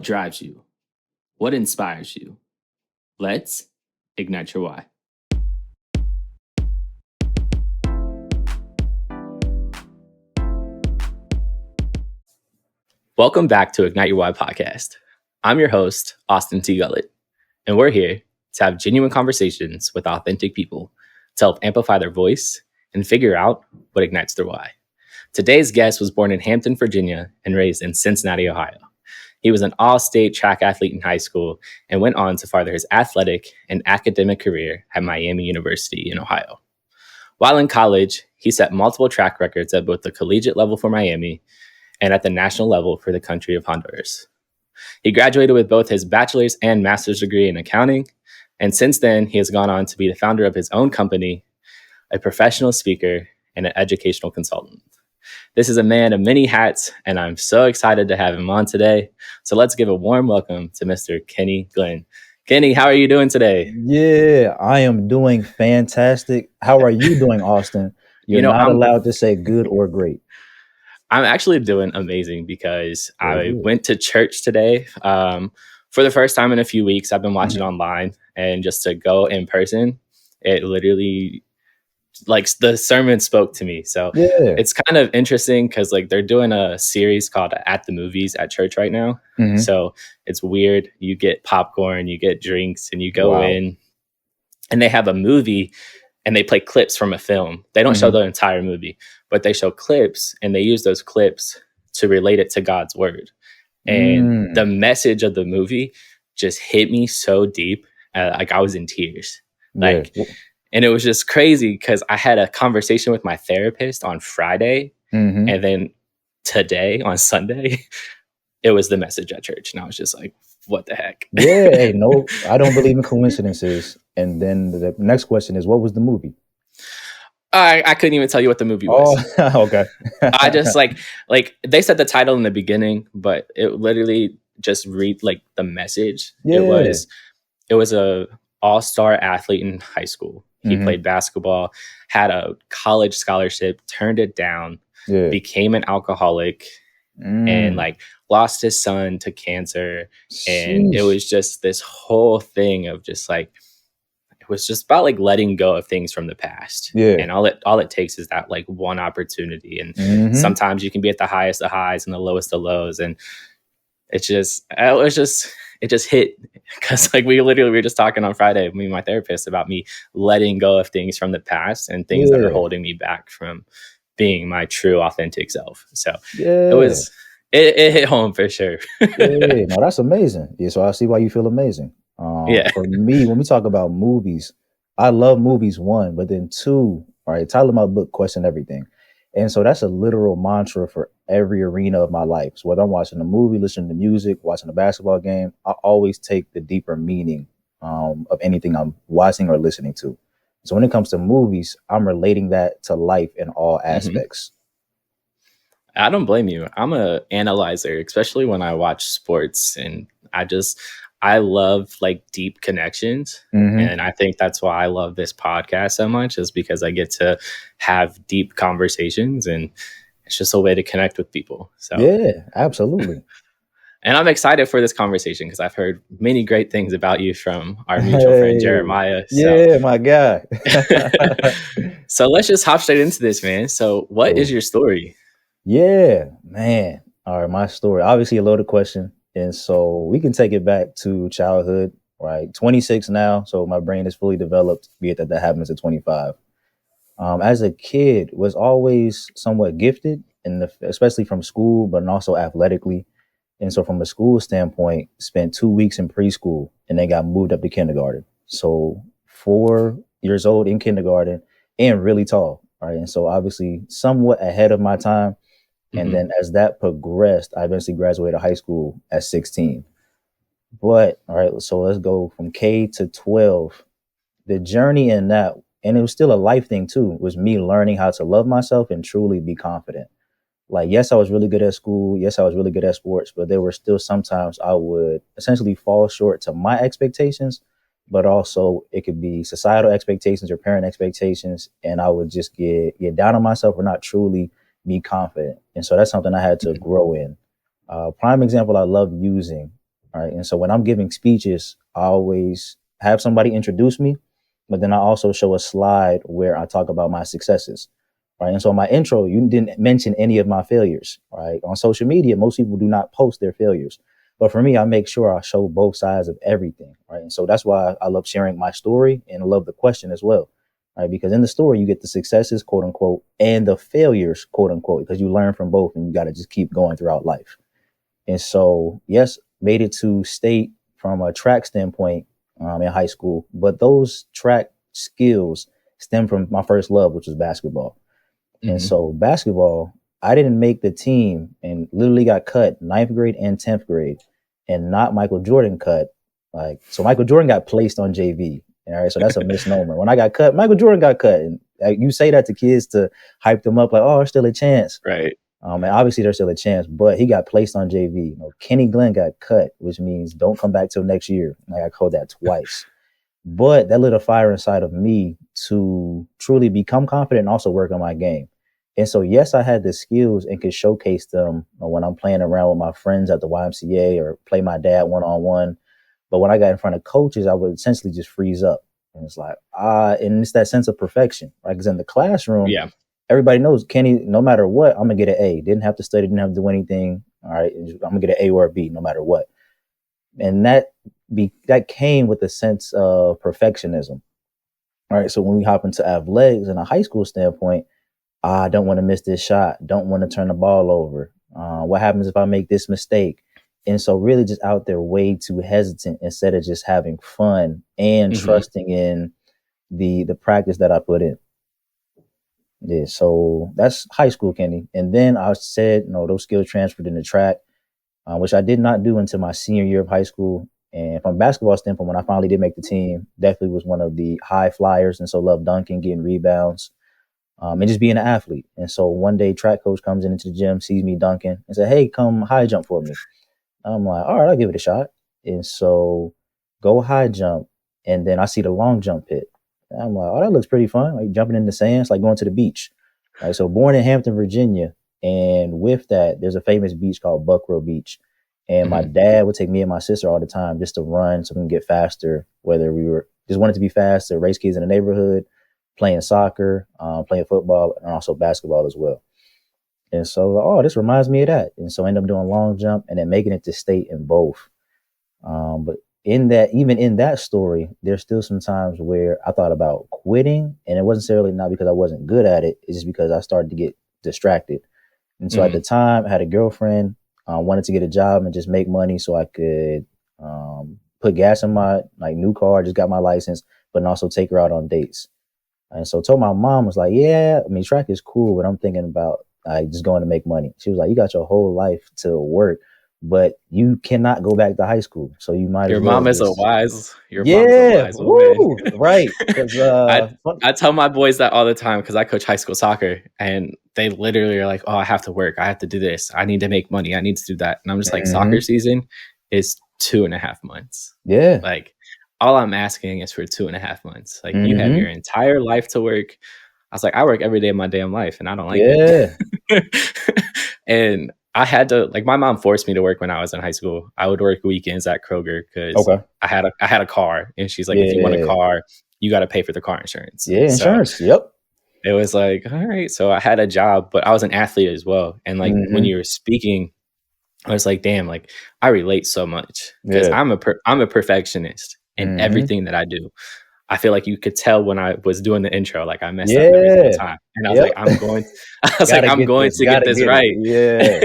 drives you? What inspires you? Let's ignite your why. Welcome back to Ignite Your Why podcast. I'm your host, Austin T. Gullett, and we're here to have genuine conversations with authentic people to help amplify their voice and figure out what ignites their why. Today's guest was born in Hampton, Virginia, and raised in Cincinnati, Ohio. He was an all-state track athlete in high school and went on to further his athletic and academic career at Miami University in Ohio. While in college, he set multiple track records at both the collegiate level for Miami and at the national level for the Country of Honduras. He graduated with both his bachelor's and master's degree in accounting, and since then, he has gone on to be the founder of his own company, a professional speaker, and an educational consultant. This is a man of many hats, and I'm so excited to have him on today. So let's give a warm welcome to Mr. Kenny Glenn. Kenny, how are you doing today? Yeah, I am doing fantastic. How are you doing, Austin? You're not allowed to say good or great. I'm actually doing amazing because I went to church today for the first time in a few weeks. I've been watching online, and just to go in person, it literally, like, the sermon spoke to me. So it's kind of interesting because, like, they're doing a series called At the Movies at church right now. So it's weird. You get popcorn, you get drinks, and you go in, and they have a movie, and they play clips from a film. They don't show the entire movie, but they show clips, and they use those clips to relate it to God's word. And the message of the movie just hit me so deep. Like, I was in tears. And it was just crazy because I had a conversation with my therapist on Friday. And then today, on Sunday, it was the message at church. And I was just like, what the heck? No, I don't believe in coincidences. And then the next question is, what was the movie? I couldn't even tell you what the movie was. Oh, okay. I just like they said the title in the beginning, but it literally just read like the message. It was a all-star athlete in high school. He played basketball, had a college scholarship, turned it down, became an alcoholic, and like lost his son to cancer. And it was just this whole thing of just like, it was just about like letting go of things from the past. And all it takes is that like one opportunity. And sometimes you can be at the highest of highs and the lowest of lows. And it just hit because like we were just talking on Friday, me and my therapist, about me letting go of things from the past and things that are holding me back from being my true authentic self. So it hit home for sure. No, that's amazing. So I see why you feel amazing. For me, when we talk about movies, I love movies, one, but then two, all right, title of my book, Question Everything. And so that's a literal mantra for every arena of my life. So whether I'm watching a movie, listening to music, watching a basketball game, I always take the deeper meaning of anything I'm watching or listening to. So when it comes to movies, I'm relating that to life in all aspects. I don't blame you. I'm an analyzer, especially when I watch sports, and I love like deep connections. And I think that's why I love this podcast so much, is because I get to have deep conversations, and it's just a way to connect with people. So yeah, absolutely. And I'm excited for this conversation because I've heard many great things about you from our mutual friend, Jeremiah. So. My guy. So let's just hop straight into this, man. So what is your story? Yeah, man. All right, my story. Obviously a loaded question. And so we can take it back to childhood, right? 26 now, so my brain is fully developed, be it that happens at 25. As a kid, was always somewhat gifted, especially from school, but also athletically. And so from a school standpoint, spent 2 weeks in preschool and then got moved up to kindergarten. So 4 years old in kindergarten and really tall, right? And so obviously somewhat ahead of my time. And then as that progressed, I eventually graduated high school at 16. But all right, so let's go from K to 12. The journey in that, and it was still a life thing too, was me learning how to love myself and truly be confident. Like, yes, I was really good at school. Yes, I was really good at sports, but there were still sometimes I would essentially fall short to my expectations, but also it could be societal expectations or parent expectations. And I would just get down on myself or not truly be confident. And so that's something I had to grow in. Prime example I love using right? And so when I'm giving speeches, I always have somebody introduce me, but then I also show a slide where I talk about my successes, right? And so in my intro, you didn't mention any of my failures, right? On social media, most people do not post their failures. But for me, I make sure I show both sides of everything, right? And so that's why I love sharing my story and I love the question as well, right? Because in the story, you get the successes, quote unquote, and the failures, quote unquote, because you learn from both and you got to just keep going throughout life. And so, yes, made it to state from a track standpoint in high school, but those track skills stem from my first love, which was basketball. And so basketball, I didn't make the team and literally got cut 9th grade and 10th grade and not Michael Jordan cut. Like, so Michael Jordan got placed on JV. All right. So that's a misnomer. When I got cut, Michael Jordan got cut. And you say that to kids to hype them up like, oh, there's still a chance. Right. And obviously there's still a chance, but he got placed on JV. You know, Kenny Glenn got cut, which means don't come back till next year. And I got called that twice. But that lit a fire inside of me to truly become confident and also work on my game. And so, yes, I had the skills and could showcase them when I'm playing around with my friends at the YMCA or play my dad one-on-one. But when I got in front of coaches, I would essentially just freeze up. And it's like, and it's that sense of perfection, right? Because in the classroom, everybody knows Kenny, no matter what, I'm going to get an A. Didn't have to study, didn't have to do anything. All right. I'm going to get an A or a B no matter what. And that came with a sense of perfectionism. All right. So when we hop into athletics in a high school standpoint, I don't want to miss this shot. Don't want to turn the ball over. What happens if I make this mistake? And so really just out there way too hesitant instead of just having fun and trusting in the practice that I put in. Yeah. So that's high school, Kenny. And then I said, those skills transferred into track, which I did not do until my senior year of high school. And from a basketball standpoint, when I finally did make the team, definitely was one of the high flyers. And so loved dunking, getting rebounds, and just being an athlete. And so one day track coach comes into the gym, sees me dunking and said, hey, come high jump for me. I'm like, all right, I'll give it a shot. And so go high jump. And then I see the long jump pit. And I'm like, oh, that looks pretty fun. Like jumping in the sand, it's like going to the beach. All right, so born in Hampton, Virginia. And with that, there's a famous beach called Buckrow Beach. And my dad would take me and my sister all the time just to run so we can get faster, whether we were just wanted to be fast to race kids in the neighborhood, playing soccer, playing football, and also basketball as well. And so, this reminds me of that. And so I ended up doing long jump and then making it to state in both. But even in that story, there's still some times where I thought about quitting, and it wasn't necessarily not because I wasn't good at it. It's just because I started to get distracted. And so at the time I had a girlfriend, wanted to get a job and just make money so I could put gas in my new car, just got my license, but also take her out on dates. And so I told my mom, was like, yeah, I mean, track is cool, but I'm thinking about just going to make money. She was like, you got your whole life to work, but you cannot go back to high school. So you might Your as well mom is just... mom's a wise woman. Right. I tell my boys that all the time because I coach high school soccer and they literally are like, oh, I have to work. I have to do this. I need to make money. I need to do that. And I'm just like, soccer season is 2.5 months. Yeah. Like all I'm asking is for 2.5 months. Like you have your entire life to work. I was like, I work every day of my damn life and I don't like it. And I had to, like, my mom forced me to work when I was in high school. I would work weekends at Kroger because I had a car, and she's like, if you want a car, you got to pay for the car insurance. Yeah, insurance. Yep. It was like, all right. So I had a job, but I was an athlete as well. And like when you were speaking, I was like, damn, like I relate so much because I'm a perfectionist in everything that I do. I feel like you could tell when I was doing the intro, like I messed up every single time. And I was like, I'm going to get this right. Yeah.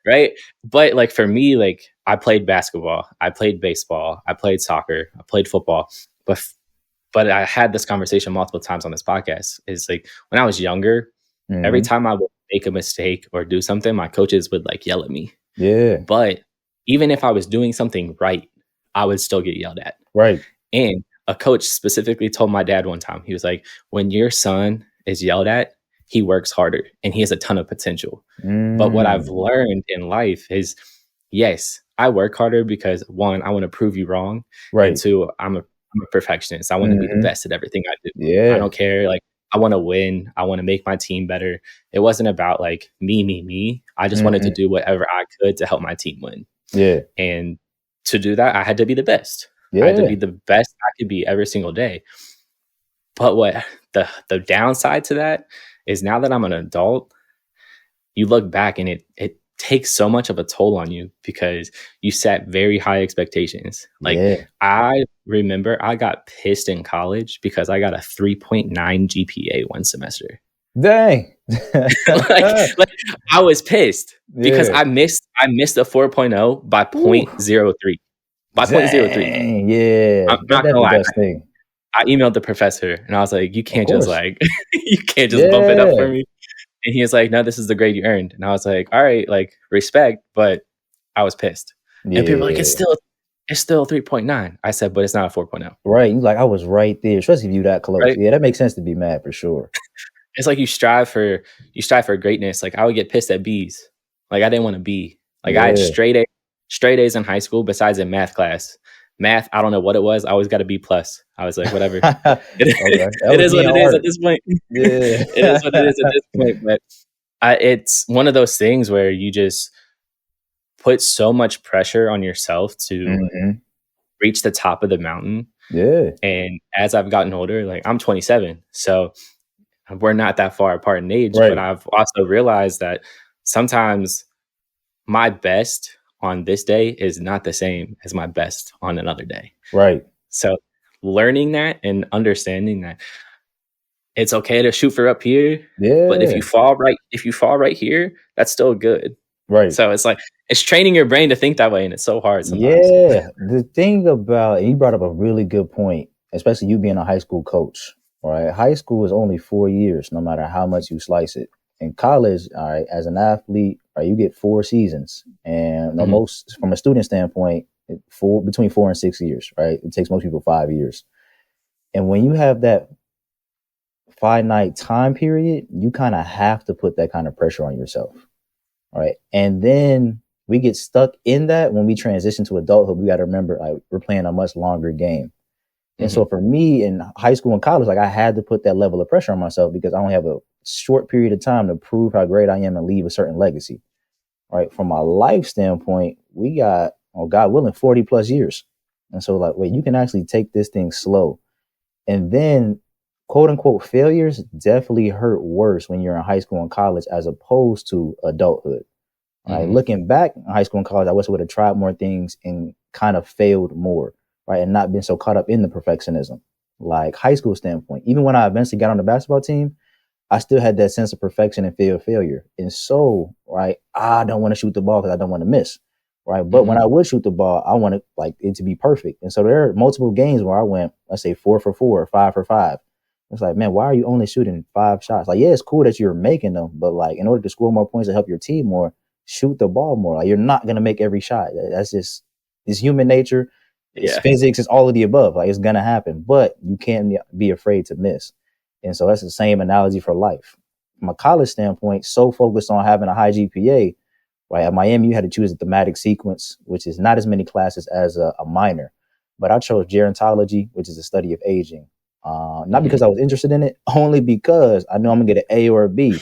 Right. But like for me, like I played basketball, I played baseball, I played soccer, I played football. But I had this conversation multiple times on this podcast. Is like when I was younger, every time I would make a mistake or do something, my coaches would like yell at me. Yeah. But even if I was doing something right, I would still get yelled at. Right. And a coach specifically told my dad one time, he was like, when your son is yelled at, he works harder and he has a ton of potential. But what I've learned in life is, yes, I work harder because one, I want to prove you wrong. Right. And two, I'm a perfectionist. I want to be the best at everything I do. Yeah. I don't care. Like I want to win. I want to make my team better. It wasn't about like me. I just wanted to do whatever I could to help my team win. Yeah. And to do that, I had to be the best. I had to be Yeah. the best I could be every single day. But what the downside to that is, now that I'm an adult, you look back and it takes so much of a toll on you because you set very high expectations. Like, Yeah. I remember I got pissed in college because I got a 3.9 GPA one semester. Dang. like I was pissed because Yeah. I missed a 4.0 by Ooh. 0.03. By 0.03. Dang. Yeah. I'm not That's gonna the lie. best thing. I emailed the professor and I was like, you Of can't just course. like you can't just bump it up for Yeah. me. And he was like, no, this is the grade you earned. And I was like, all right, like, respect, but I was pissed. And people were like, Yeah. it's still 3.9. I said, but it's not a 4.0. Right. You like, I was right there, especially if you that close. Right? Yeah, that makes sense to be mad for sure. It's like you strive for greatness. Like, I would get pissed at B's. Like, I didn't want to be. Like, I had Yeah. straight A's in high school besides in math class. Math, I don't know what it was. I always got a B plus. I was like, whatever. Okay. That It was is me what in it is at art. this point. Yeah. It is what it is at this point. But it's one of those things where you just put so much pressure on yourself to Mhm. reach the top of the mountain. Yeah. And as I've gotten older, like, I'm 27, so we're not that far apart in age, but Right. I've also realized that sometimes my best on this day is not the same as my best on another day. Right. So learning that and understanding that it's okay to shoot for up here, but Yeah. if you fall right here, that's still good. Right. So it's like, it's training your brain to think that way, and it's so hard sometimes. Yeah. The thing about, and you brought up a really good point, especially you being a high school coach, right? High school is only 4 years, no matter how much you slice it. In college, all right, as an athlete, right, you get 4 seasons. And the Mhm. most, from a student standpoint, between 4 and 6 years, right? It takes most people 5 years. And when you have that finite time period, you kind of have to put that kind of pressure on yourself. Right. And then we get stuck in that when we transition to adulthood. We got to remember, like, we're playing a much longer game. And so Mhm. for me in high school and college, like, I had to put that level of pressure on myself because I only have a short period of time to prove how great I am and leave a certain legacy. Right. From a life standpoint, we got, oh, God willing, 40 plus years. And so, like, wait, you can actually take this thing slow. And then, quote unquote, failures definitely hurt worse when you're in high school and college as opposed to adulthood. Right. Mhm. Looking back in high school and college, I wish I would have tried more things and kind of failed more, right? And not been so caught up in the perfectionism. Like, high school standpoint, even when I eventually got on the basketball team, I still had that sense of perfection and fear of failure. And so, right, I don't want to shoot the ball because I don't want to miss. Right. But when Mhm. I would shoot the ball, I wanted, like, it to be perfect. And so there are multiple games where I went, let's say 4 for 4, 5 for 5. It's like, man, why are you only shooting 5 shots? Like, yeah, it's cool that you're making them, but, like, in order to score more points to help your team more, shoot the ball more. Like, you're not gonna make every shot. That's just, it's human nature. It's Yeah. physics. It's all of the above. Like, it's gonna happen, but you can't be afraid to miss. And so that's the same analogy for life. From a college standpoint, so focused on having a high GPA, right? At Miami, you had to choose a thematic sequence, which is not as many classes as a minor. But I chose gerontology, which is the study of aging. Not Mhm. because I was interested in it, only because I know I'm gonna get an A or a B.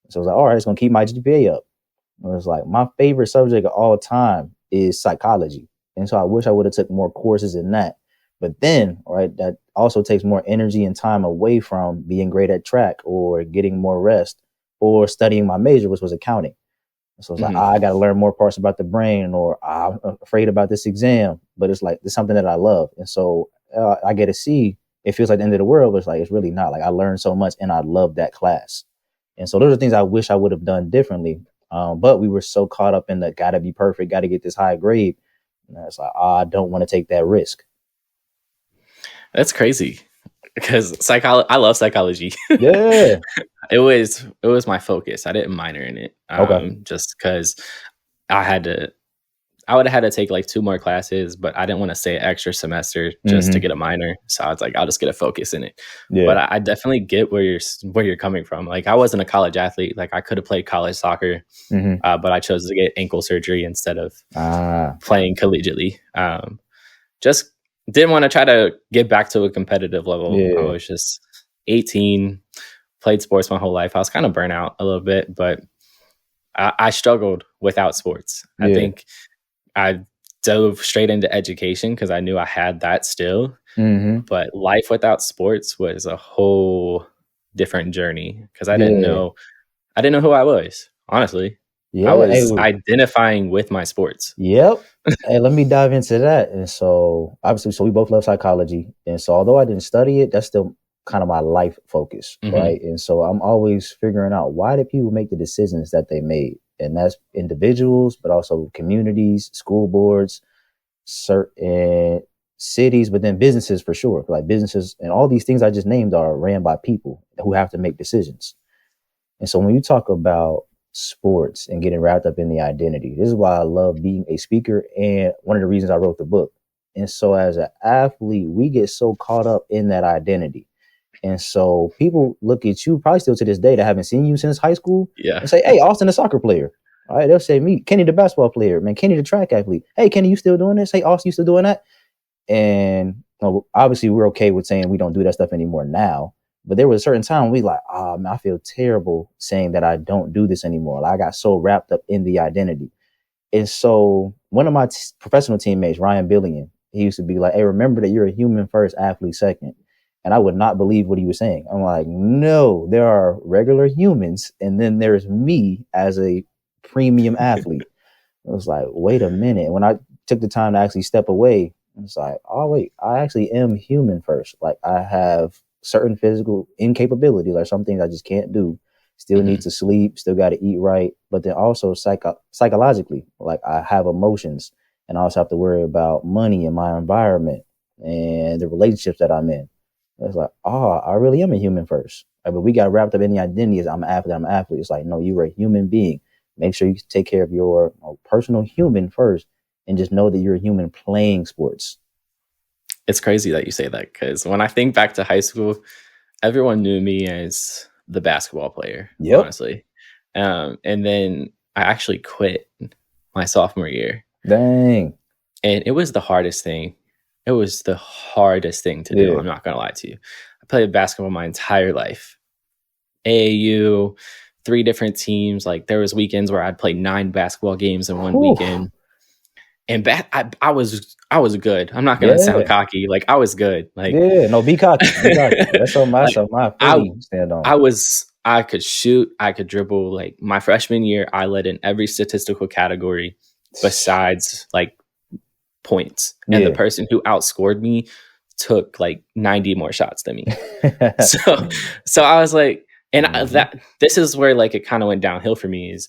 So I was like, all right, it's gonna keep my GPA up. It was like, my favorite subject of all time is psychology. And so I wish I would have took more courses in that. But then, right, that also takes more energy and time away from being great at track or getting more rest or studying my major, which was accounting. So it's like, Mhm. I got to learn more parts about the brain, or I'm afraid about this exam. But it's like, it's something that I love. And so I get to see, it feels like the end of the world, but it's like, it's really not. Like, I learned so much and I love that class. And so those are things I wish I would have done differently. But we were so caught up in the gotta be perfect, gotta get this high grade. And it's like, I don't want to take that risk. That's crazy because I love psychology. Yeah. It was my focus. I didn't minor in it, Okay. just because I had to. I would have had to take like two more classes, but I didn't want to stay an extra semester just to Hmm. get a minor. So I was like, I'll just get a focus in it. But Yeah. I definitely get where you're coming from. Like, I wasn't a college athlete. Like, I could have played college soccer, Hmm. but I chose to get ankle surgery instead of Ah. playing collegiately. Just didn't want to try to get back to a competitive level. I Yeah. was just 18, played sports my whole life. I was kind of burnt out a little bit, but I struggled without sports. I Yeah. think I dove straight into education because I knew I had that still. Mm-hmm. But life without sports was a whole different journey because Yeah. I didn't know who I was, honestly. I Yeah. Hey, was identifying with my sports. yep. Hey, let me dive into that. And so, obviously, so we both love psychology. And so, although I didn't study it, that's still kind of my life focus, Mhm. right? And so, I'm always figuring out, why did people make the decisions that they made? And that's individuals, but also communities, school boards, certain cities, but then businesses for sure. Like businesses and all these things I just named are ran by people who have to make decisions. And so when you talk about sports and getting wrapped up in the identity, this is why I love being a speaker and one of the reasons I wrote the book. And so as an athlete, we get so caught up in that identity. And so people look at you probably still to this day that haven't seen you since high school Yeah. and say, hey, Austin, the soccer player. All right, they'll say me, Kenny, the basketball player, man, Kenny, the track athlete. Hey, Kenny, you still doing this? Hey, Austin, you still doing that? And obviously we're okay with saying we don't do that stuff anymore now. But there was a certain time we like, oh man, I feel terrible saying that I don't do this anymore. Like, I got so wrapped up in the identity. And so one of my professional teammates, Ryan Billion, he used to be like, hey, remember that you're a human first, athlete second. And I would not believe what he was saying. I'm like, no, there are regular humans. And then there's me as a premium athlete. It was like, wait a minute. When I took the time to actually step away, it's like, oh, wait, I actually am human first. Like, I have certain physical incapabilities, like some things I just can't do. Still need to sleep, still got to eat right. But then also psychologically, like I have emotions and I also have to worry about money and my environment and the relationships that I'm in. It's like, oh, I really am a human first. Like, but we got wrapped up in the identity as I'm an athlete. It's like, no, you're a human being. Make sure you take care of your personal human first and just know that you're a human playing sports. It's crazy that you say that because when I think back to high school, everyone knew me as the basketball player, Yep. honestly. And then I actually quit my sophomore year. Dang. And it was the hardest thing. It was the hardest thing to do. Yeah. I'm not going to lie to you. I played basketball my entire life. AAU, 3 different teams. Like there was weekends where I'd play 9 basketball games in one weekend. And I was good. I'm not gonna sound cocky. Like I was good. Like no, be cocky. Be cocky. That's something like, I fully stand on. I could shoot, I could dribble. Like my freshman year, I led in every statistical category besides like points. And the person who outscored me took like 90 more shots than me. so I was like, and this is where like it kind of went downhill for me is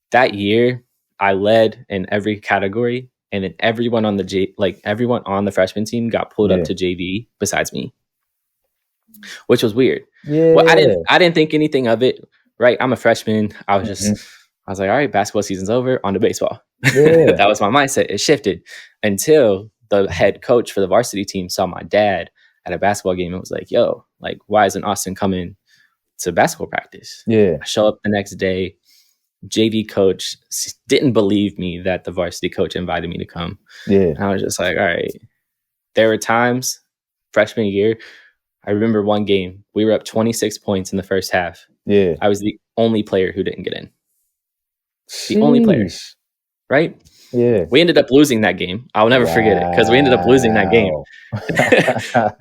that year I led in every category. And then everyone on everyone on the freshman team got pulled up to JV besides me, which was weird. Yeah. Well, I didn't think anything of it. Right. I'm a freshman. I was like, all right, basketball season's over, on to baseball. Yeah. That was my mindset. It shifted until the head coach for the varsity team saw my dad at a basketball game and was like, yo, like, why isn't Austin coming to basketball practice? Yeah. I show up the next day. JV coach didn't believe me that the varsity coach invited me to come. Yeah. And I was just like, all right. There were times freshman year, I remember one game, we were up 26 points in the first half. Yeah. I was the only player who didn't get in. The only player. Right? Yeah. We ended up losing that game. I'll never forget it because we ended up losing that game.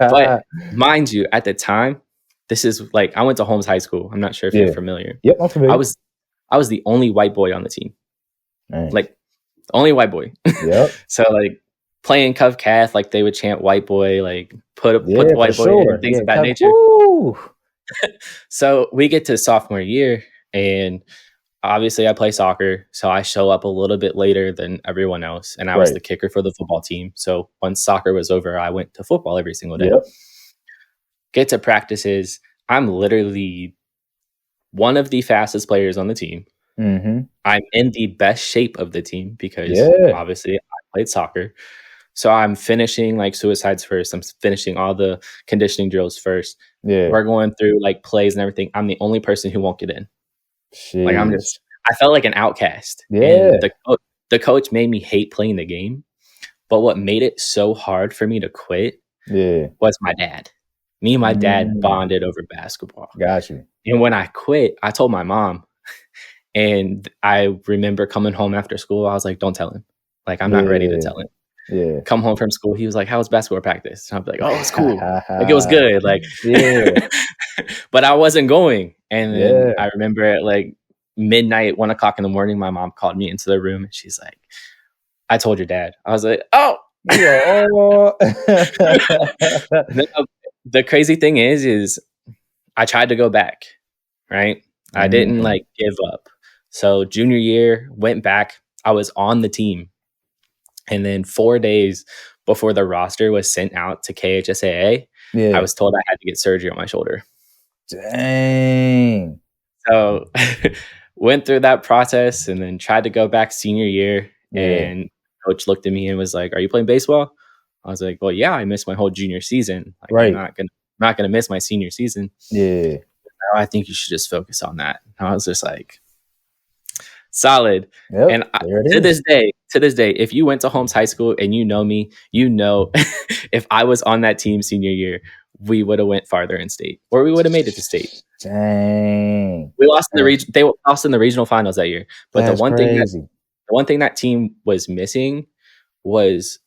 But mind you, at the time, this is like, I went to Holmes High School. I'm not sure if you're familiar. Yep, I'm familiar. I was the only white boy on the team. Nice. Like the only white boy. Yep. So like playing Cov Cath, like they would chant white boy, like put the white boy in and things of that nature. So we get to sophomore year and obviously I play soccer. So I show up a little bit later than everyone else. And I was the kicker for the football team. So once soccer was over, I went to football every single day. Yep. Get to practices. I'm literally one of the fastest players on the team. Mm-hmm. I'm in the best shape of the team because obviously I played soccer. So I'm finishing like suicides first. I'm finishing all the conditioning drills first. Yeah. We're going through like plays and everything. I'm the only person who won't get in. Jeez. Like I felt like an outcast. Yeah. And the coach made me hate playing the game. But what made it so hard for me to quit was my dad. Me and my dad bonded over basketball. Got you. And when I quit, I told my mom. And I remember coming home after school. I was like, don't tell him. Like, I'm not ready to tell him. Yeah. Come home from school, he was like, "How was basketball practice?" And I'd be like, "Oh, it's cool. Like, it was good." Like, Yeah. but I wasn't going. And then Yeah. I remember at like midnight, 1 o'clock in the morning, my mom called me into the room and she's like, "I told your dad." I was like, "Oh." Yeah. Oh. The crazy thing is I tried to go back, right? I didn't Mm. like give up. So junior year, went back. I was on the team. And then 4 days before the roster was sent out to KHSAA, I Yeah. was told I had to get surgery on my shoulder. Dang. So went through that process and then tried to go back senior year. Yeah. And coach looked at me and was like, "Are you playing baseball?" I was like, "Well, yeah, I missed my whole junior season. Like, I'm Right. not gonna miss my senior season. Yeah. I think you should just focus on that." And I was just like, solid. Yep. And There it to is. this day, if you went to Holmes High School and you know me, you know if I was on that team senior year, we would have went farther in state, or we would have made it to state. Dang. We lost in the region. They lost in the regional finals that year. But That's crazy. the one thing that team was missing was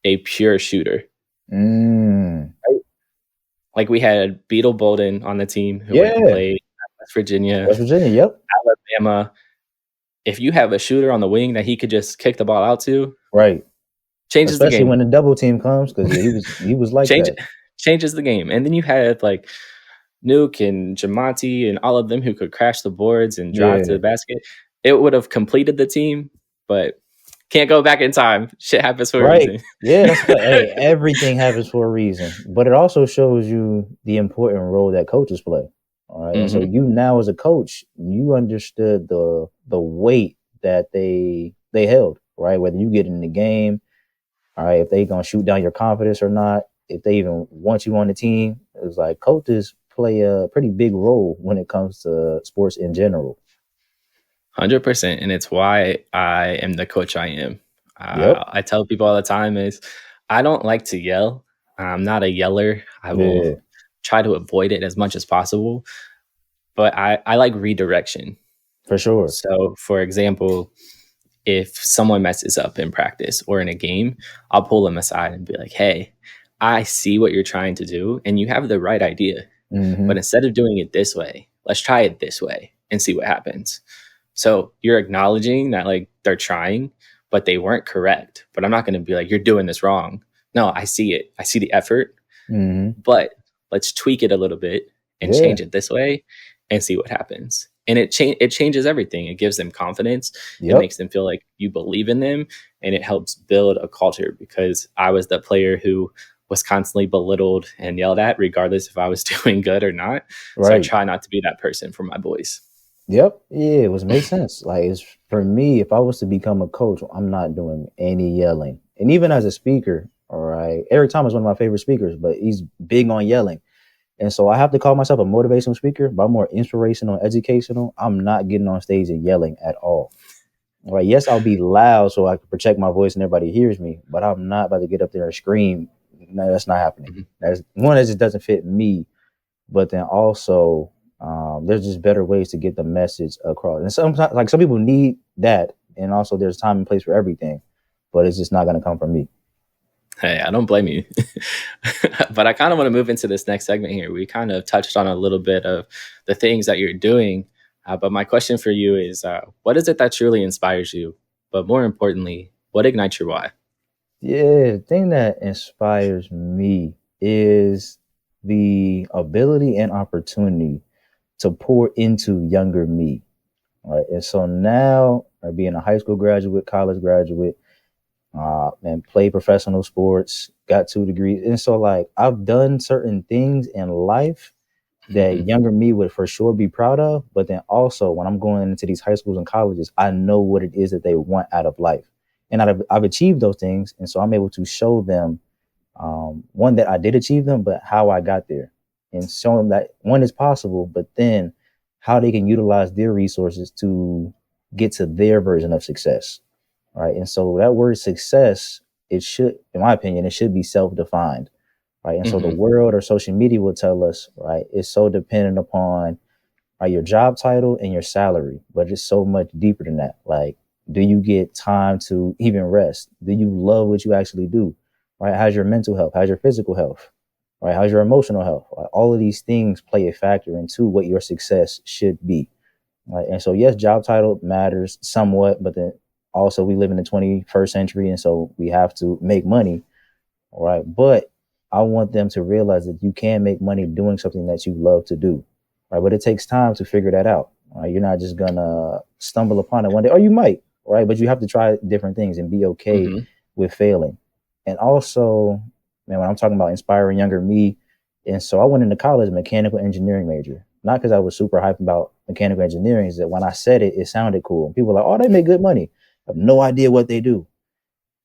a pure shooter. Mm. Right? Like we had Beetle Bolden on the team who went and Yeah. played at West Virginia, West Virginia. Yep. Alabama. If you have a shooter on the wing that he could just kick the ball out to, Right. changes the Especially game. when the double team comes, because he was like that. Changes the game. And then you had like Nuke and Jamonti and all of them who could crash the boards and drive to the basket. It would have completed the team, but can't go back in time. Shit happens for a reason. Yeah, that's what, hey, everything happens for a reason. But it also shows you the important role that coaches play. All right. And so you now as a coach, you understood the weight that they held, right? Whether you get in the game, all right, if they gonna shoot down your confidence or not, if they even want you on the team. It's like coaches play a pretty big role when it comes to sports in general. 100%. And it's why I am the coach I am. Yep. I tell people all the time is I don't like to yell. I'm not a yeller. I will try to avoid it as much as possible. But I like redirection. For sure. So, for example, if someone messes up in practice or in a game, I'll pull them aside and be like, "Hey, I see what you're trying to do and you have the right idea. But instead of doing it this way, let's try it this way and see what happens." So you're acknowledging that like they're trying, but they weren't correct. But I'm not going to be like, "You're doing this wrong." No, I see it. I see the effort, but let's tweak it a little bit and change it this way and see what happens. And it changes everything. It gives them confidence. It makes them feel like you believe in them, and it helps build a culture, because I was the player who was constantly belittled and yelled at, regardless if I was doing good or not. So I try not to be that person for my boys. Yep. Yeah, it makes sense. Like, it's for me, if I was to become a coach, I'm not doing any yelling. And even as a speaker, all right, Eric Thomas is one of my favorite speakers, but he's big on yelling. And so I have to call myself a motivational speaker, but I'm more inspirational, educational. I'm not getting on stage and yelling at all. All right. Yes, I'll be loud so I can protect my voice and everybody hears me, but I'm not about to get up there and scream. No, that's not happening. That's one that just doesn't fit me. But then also, there's just better ways to get the message across. And sometimes, like, some people need that, and also there's time and place for everything, but it's just not going to come from me. Hey, I don't blame you. But I kind of want to move into this next segment here. We kind of touched on a little bit of the things that you're doing. But my question for you is, what is it that truly inspires you? But more importantly, what ignites your why? Yeah, the thing that inspires me is the ability and opportunity to pour into younger me. Right. And so now, being a high school graduate, college graduate, and play professional sports, got 2 degrees. And so, like, I've done certain things in life that younger me would for sure be proud of. But then also, when I'm going into these high schools and colleges, I know what it is that they want out of life. And I've achieved those things. And so I'm able to show them, one, that I did achieve them, but how I got there, and show them that one is possible, but then how they can utilize their resources to get to their version of success. Right. And so that word success, it should, in my opinion, it should be self-defined. Right. And so the world or social media will tell us, right, it's so dependent upon your job title and your salary, but it's so much deeper than that. Like, Do you get time to even rest? Do you love what you actually do? Right? How's your mental health? How's your physical health? Right? How's your emotional health? Like, all of these things play a factor into what your success should be. Right? And so, yes, job title matters somewhat, but then also we live in the 21st century, and so we have to make money. Right? But I want them to realize that you can make money doing something that you love to do. Right? But it takes time to figure that out. Right? You're not just gonna stumble upon it one day, or you might. Right? But you have to try different things and be okay with failing. And also, man, when I'm talking about inspiring younger me, and so I went into college mechanical engineering major. Not because I was super hyped about mechanical engineering, is that when I said it, it sounded cool. People were like, oh, they make good money. I have no idea what they do.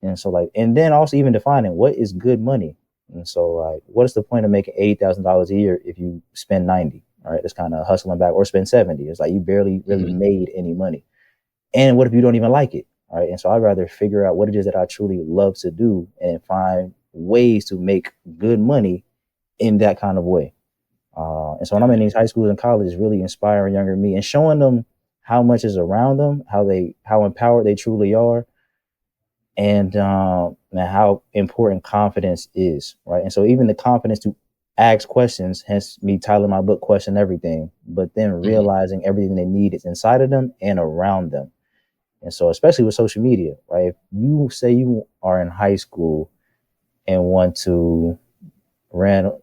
And so, like, and then also even defining what is good money. And so, like, what is the point of making $80,000 a year if you spend 90? All right, it's kind of hustling back, or spend 70. It's like you barely really made any money. And what if you don't even like it? All right. And so I'd rather figure out what it is that I truly love to do and find ways to make good money in that kind of way. And so when I'm in these high schools and colleges, really inspiring younger me and showing them how much is around them, how empowered they truly are, and how important confidence is, right? And so even the confidence to ask questions, hence me titling my book Question Everything, but then realizing everything they need is inside of them and around them. And so especially with social media, right? If you say you are in high school and want to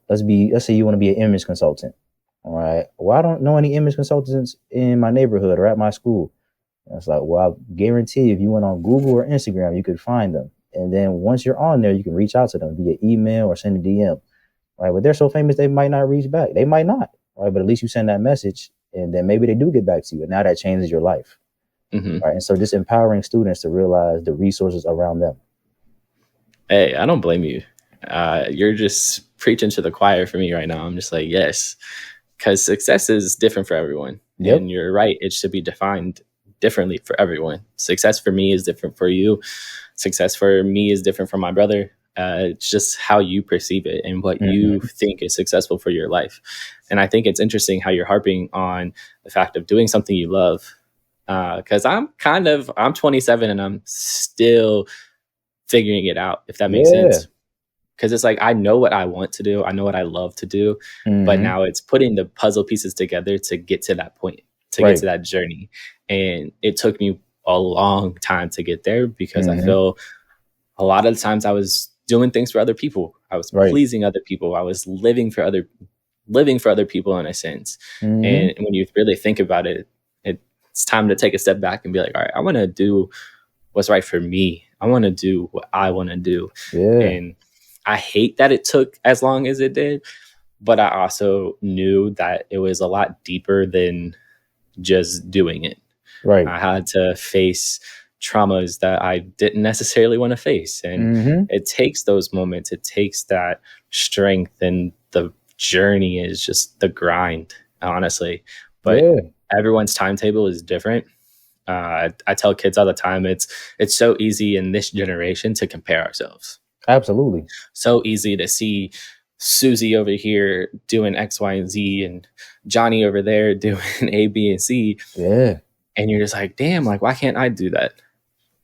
let's say you want to be an image consultant, all right? Well, I don't know any image consultants in my neighborhood or at my school. And it's like, well, I guarantee if you went on Google or Instagram, you could find them. And then once you're on there, you can reach out to them via email or send a DM, right? But they're so famous, they might not reach back. They might not, right? But at least you send that message, and then maybe they do get back to you. And now that changes your life. Right. And so just empowering students to realize the resources around them. Hey, I don't blame you. You're just preaching to the choir for me right now. I'm just like, yes, because success is different for everyone. Yep. And you're right. It should be defined differently for everyone. Success for me is different for you. Success for me is different from my brother. It's just how you perceive it and what you think is successful for your life. And I think it's interesting how you're harping on the fact of doing something you love. Because I'm 27 and I'm still figuring it out, if that makes sense. Because it's like, I know what I want to do. I know what I love to do. But now it's putting the puzzle pieces together to get to that point, to get to that journey. And it took me a long time to get there because I feel a lot of the times I was doing things for other people. I was pleasing other people. I was living for other people in a sense. And when you really think about it, it's time to take a step back and be like, all right, I want to do what's right for me. I want to do what I want to do. And I hate that it took as long as it did, but I also knew that it was a lot deeper than just doing it. Right. I had to face traumas that I didn't necessarily want to face. And it takes those moments. It takes that strength, and the journey is just the grind, honestly. But everyone's timetable is different. I tell kids all the time, it's so easy in this generation to compare ourselves. Absolutely. So easy to see Susie over here doing X, Y, and Z, and Johnny over there doing A, B, and C. And you're just like, damn, like, why can't I do that?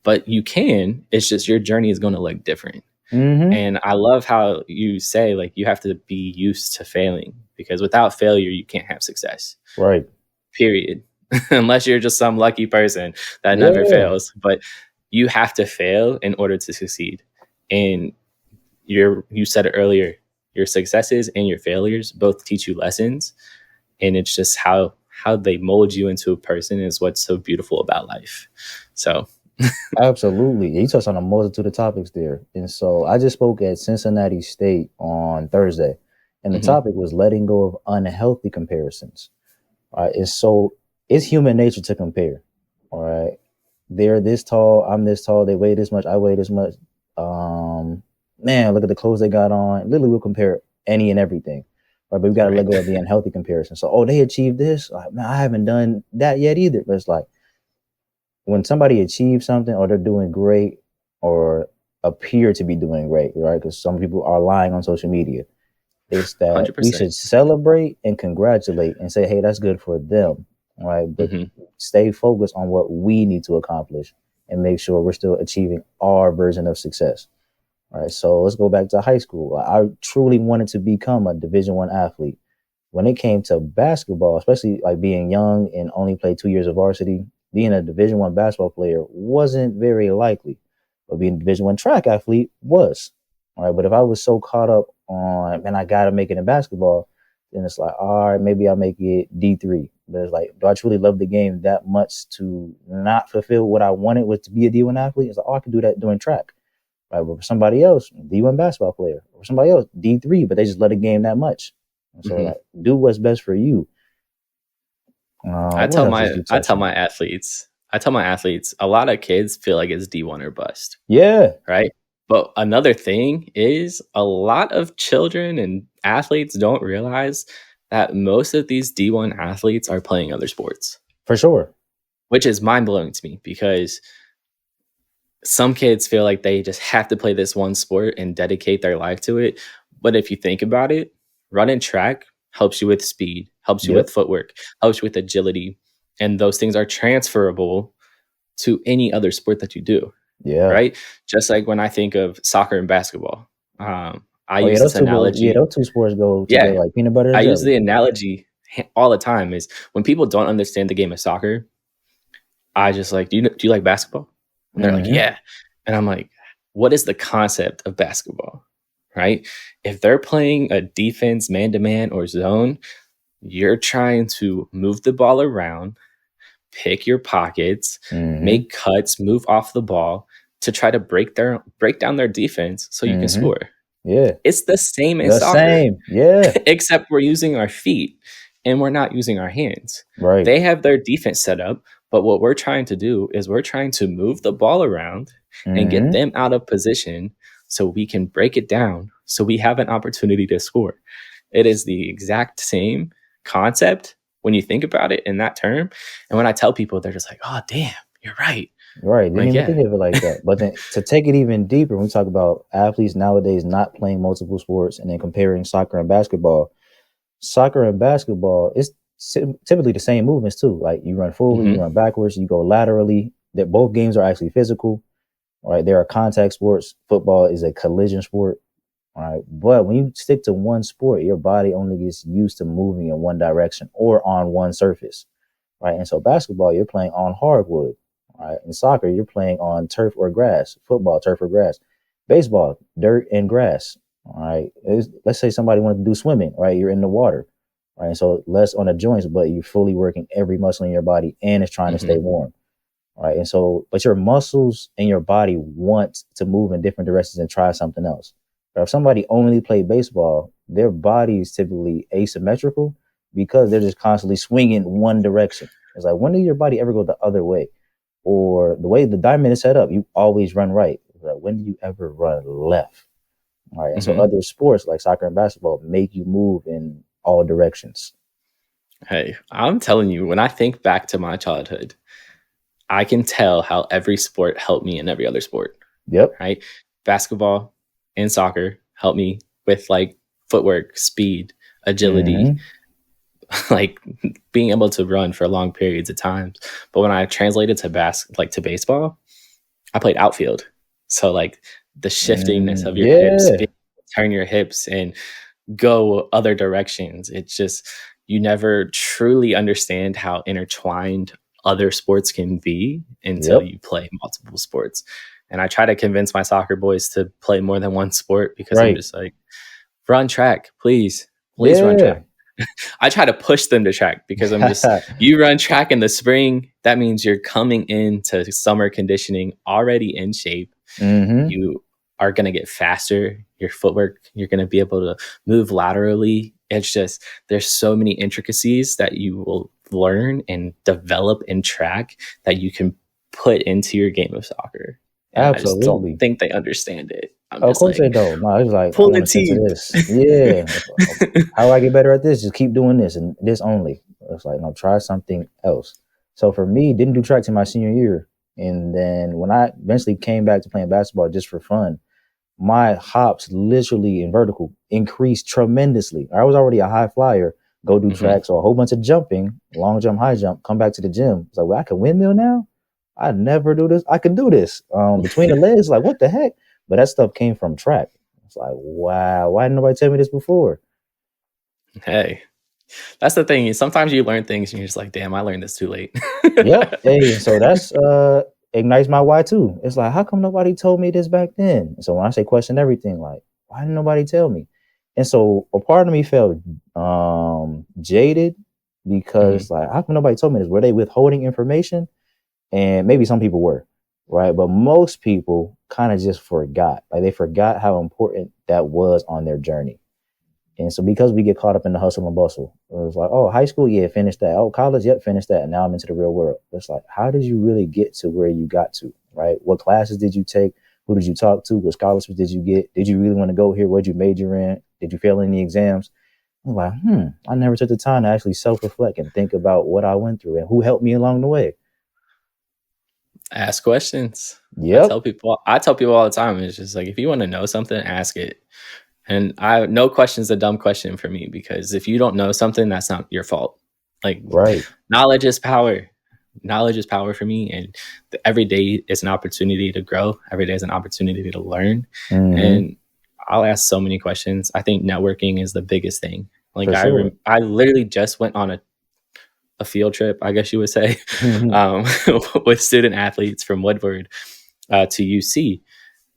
But you can. It's just your journey is going to look different. And I love how you say, like, you have to be used to failing, because without failure, you can't have success. Right. Period. Unless you're just some lucky person that never fails. But you have to fail in order to succeed. And you said it earlier, your successes and your failures both teach you lessons. And it's just how they mold you into a person is what's so beautiful about life. So absolutely. You touched on a multitude of topics there. And so I just spoke at Cincinnati State on Thursday, and the topic was letting go of unhealthy comparisons. All right. And so it's human nature to compare. All right. They're this tall, I'm this tall, they weigh this much, I weigh this much. Man, look at the clothes they got on. Literally, we'll compare any and everything. Right. But we got to let go of the unhealthy comparison. So, they achieved this. Like, man, I haven't done that yet either. But it's like, when somebody achieves something, or they're doing great, or appear to be doing great, right? Because some people are lying on social media. It's that 100%. We should celebrate and congratulate and say, hey, that's good for them, right? But stay focused on what we need to accomplish and make sure we're still achieving our version of success. All right, so let's go back to high school. I truly wanted to become a Division I athlete. When it came to basketball, especially like being young and only played 2 years of varsity, being a Division I basketball player wasn't very likely, but being a Division I track athlete was. All right, but if I was so caught up on, man, I got to make it in basketball, then it's like, all right, maybe I'll make it D3. But it's like, do I truly love the game that much to not fulfill what I wanted was to be a D1 athlete? It's like, oh, I could do that doing track. Right, but for somebody else, D1 basketball player, or somebody else, D3, but they just love the game that much. And so, like, do what's best for you. I tell my athletes, a lot of kids feel like it's D1 or bust. Yeah. Right. But another thing is a lot of children and athletes don't realize that most of these D1 athletes are playing other sports. For sure. Which is mind blowing to me because some kids feel like they just have to play this one sport and dedicate their life to it. But if you think about it, running track helps you with speed, helps you with footwork, helps you with agility. And those things are transferable to any other sport that you do. Yeah. Right. Just like when I think of soccer and basketball, I use this analogy. Those two sports go together like peanut butter and jelly. I use the analogy all the time is when people don't understand the game of soccer, I just like, do you like basketball? And they're like, yeah. And I'm like, what is the concept of basketball? Right. If they're playing a defense, man-to-man or zone, you're trying to move the ball around, pick your pockets, make cuts, move off the ball to try to break down their defense so you can score. Yeah. It's the same in soccer. Yeah. Except we're using our feet and we're not using our hands. Right. They have their defense set up, but what we're trying to do is we're trying to move the ball around and get them out of position so we can break it down so we have an opportunity to score. It is the exact same concept when you think about it in that term. And when I tell people, they're just like, oh, damn, you're right. Right. Didn't even think of it like that. But then to take it even deeper, when we talk about athletes nowadays not playing multiple sports and then comparing soccer and basketball is typically the same movements too. Like you run forward, you run backwards, you go laterally. That both games are actually physical. Right. There are contact sports. Football is a collision sport. All right. But when you stick to one sport, your body only gets used to moving in one direction or on one surface. Right. And so basketball, you're playing on hardwood. Right. In soccer, you're playing on turf or grass. Football, turf or grass. Baseball, dirt and grass. All right. Let's say somebody wanted to do swimming. Right. You're in the water. Right. And so less on the joints, but you're fully working every muscle in your body and it's trying to stay warm. Right. And so, but your muscles and your body want to move in different directions and try something else. But if somebody only played baseball, their body is typically asymmetrical because they're just constantly swinging one direction. It's like, when did your body ever go the other way? Or the way the diamond is set up, you always run right. Like, when do you ever run left? All right. And so other sports like soccer and basketball make you move in all directions. Hey, I'm telling you, when I think back to my childhood, I can tell how every sport helped me in every other sport. Yep. Right. Basketball and soccer helped me with like footwork, speed, agility, like being able to run for long periods of time. But when I translated to baseball, I played outfield. So like the shiftingness of your hips, turn your hips and go other directions. It's just, you never truly understand how intertwined other sports can be until you play multiple sports. And I try to convince my soccer boys to play more than one sport because I'm just like, run track, please run track. I try to push them to track because I'm just, you run track in the spring, that means you're coming into summer conditioning already in shape. You are going to get faster. Your footwork, you're going to be able to move laterally. It's just, there's so many intricacies that you will learn and develop in track that you can put into your game of soccer. And Absolutely. I just don't think they understand it. Of course they don't. No, it's like, pull the teeth. Yeah. How do I get better at this? Just keep doing this and this only. It's like, no, try something else. So for me, didn't do track till my senior year. And then when I eventually came back to playing basketball just for fun, my hops literally in vertical increased tremendously. I was already a high flyer, go do track. So a whole bunch of jumping, long jump, high jump, come back to the gym. It's like, well, I can windmill now. I never do this. I can do this. Between the legs, like what the heck? But that stuff came from track. It's like, wow, why didn't nobody tell me this before? Hey, that's the thing. Sometimes you learn things and you're just like, damn, I learned this too late. Yep. Hey, and so that's ignites my why too. It's like, how come nobody told me this back then? So when I say question everything, like, why didn't nobody tell me? And so a part of me felt jaded because like, how come nobody told me this? Were they withholding information? And maybe some people were, right? But most people kind of just forgot. Like they forgot how important that was on their journey. And so because we get caught up in the hustle and bustle, it was like, oh, high school, yeah, finished that. Oh, college, yep, finished that. And now I'm into the real world. It's like, how did you really get to where you got to, right? What classes did you take? Who did you talk to? What scholarships did you get? Did you really want to go here? What did you major in? Did you fail any exams? I'm like, I never took the time to actually self-reflect and think about what I went through and who helped me along the way. Ask questions. Yep. I tell people all the time, it's just like, if you want to know something, ask it. And no question is a dumb question for me, because if you don't know something, that's not your fault. Like, right. Knowledge is power. Knowledge is power for me. And every day is an opportunity to grow. Every day is an opportunity to learn. And I'll ask so many questions. I think networking is the biggest thing. Like sure. I literally just went on a field trip, I guess you would say, with student athletes from Woodward to UC.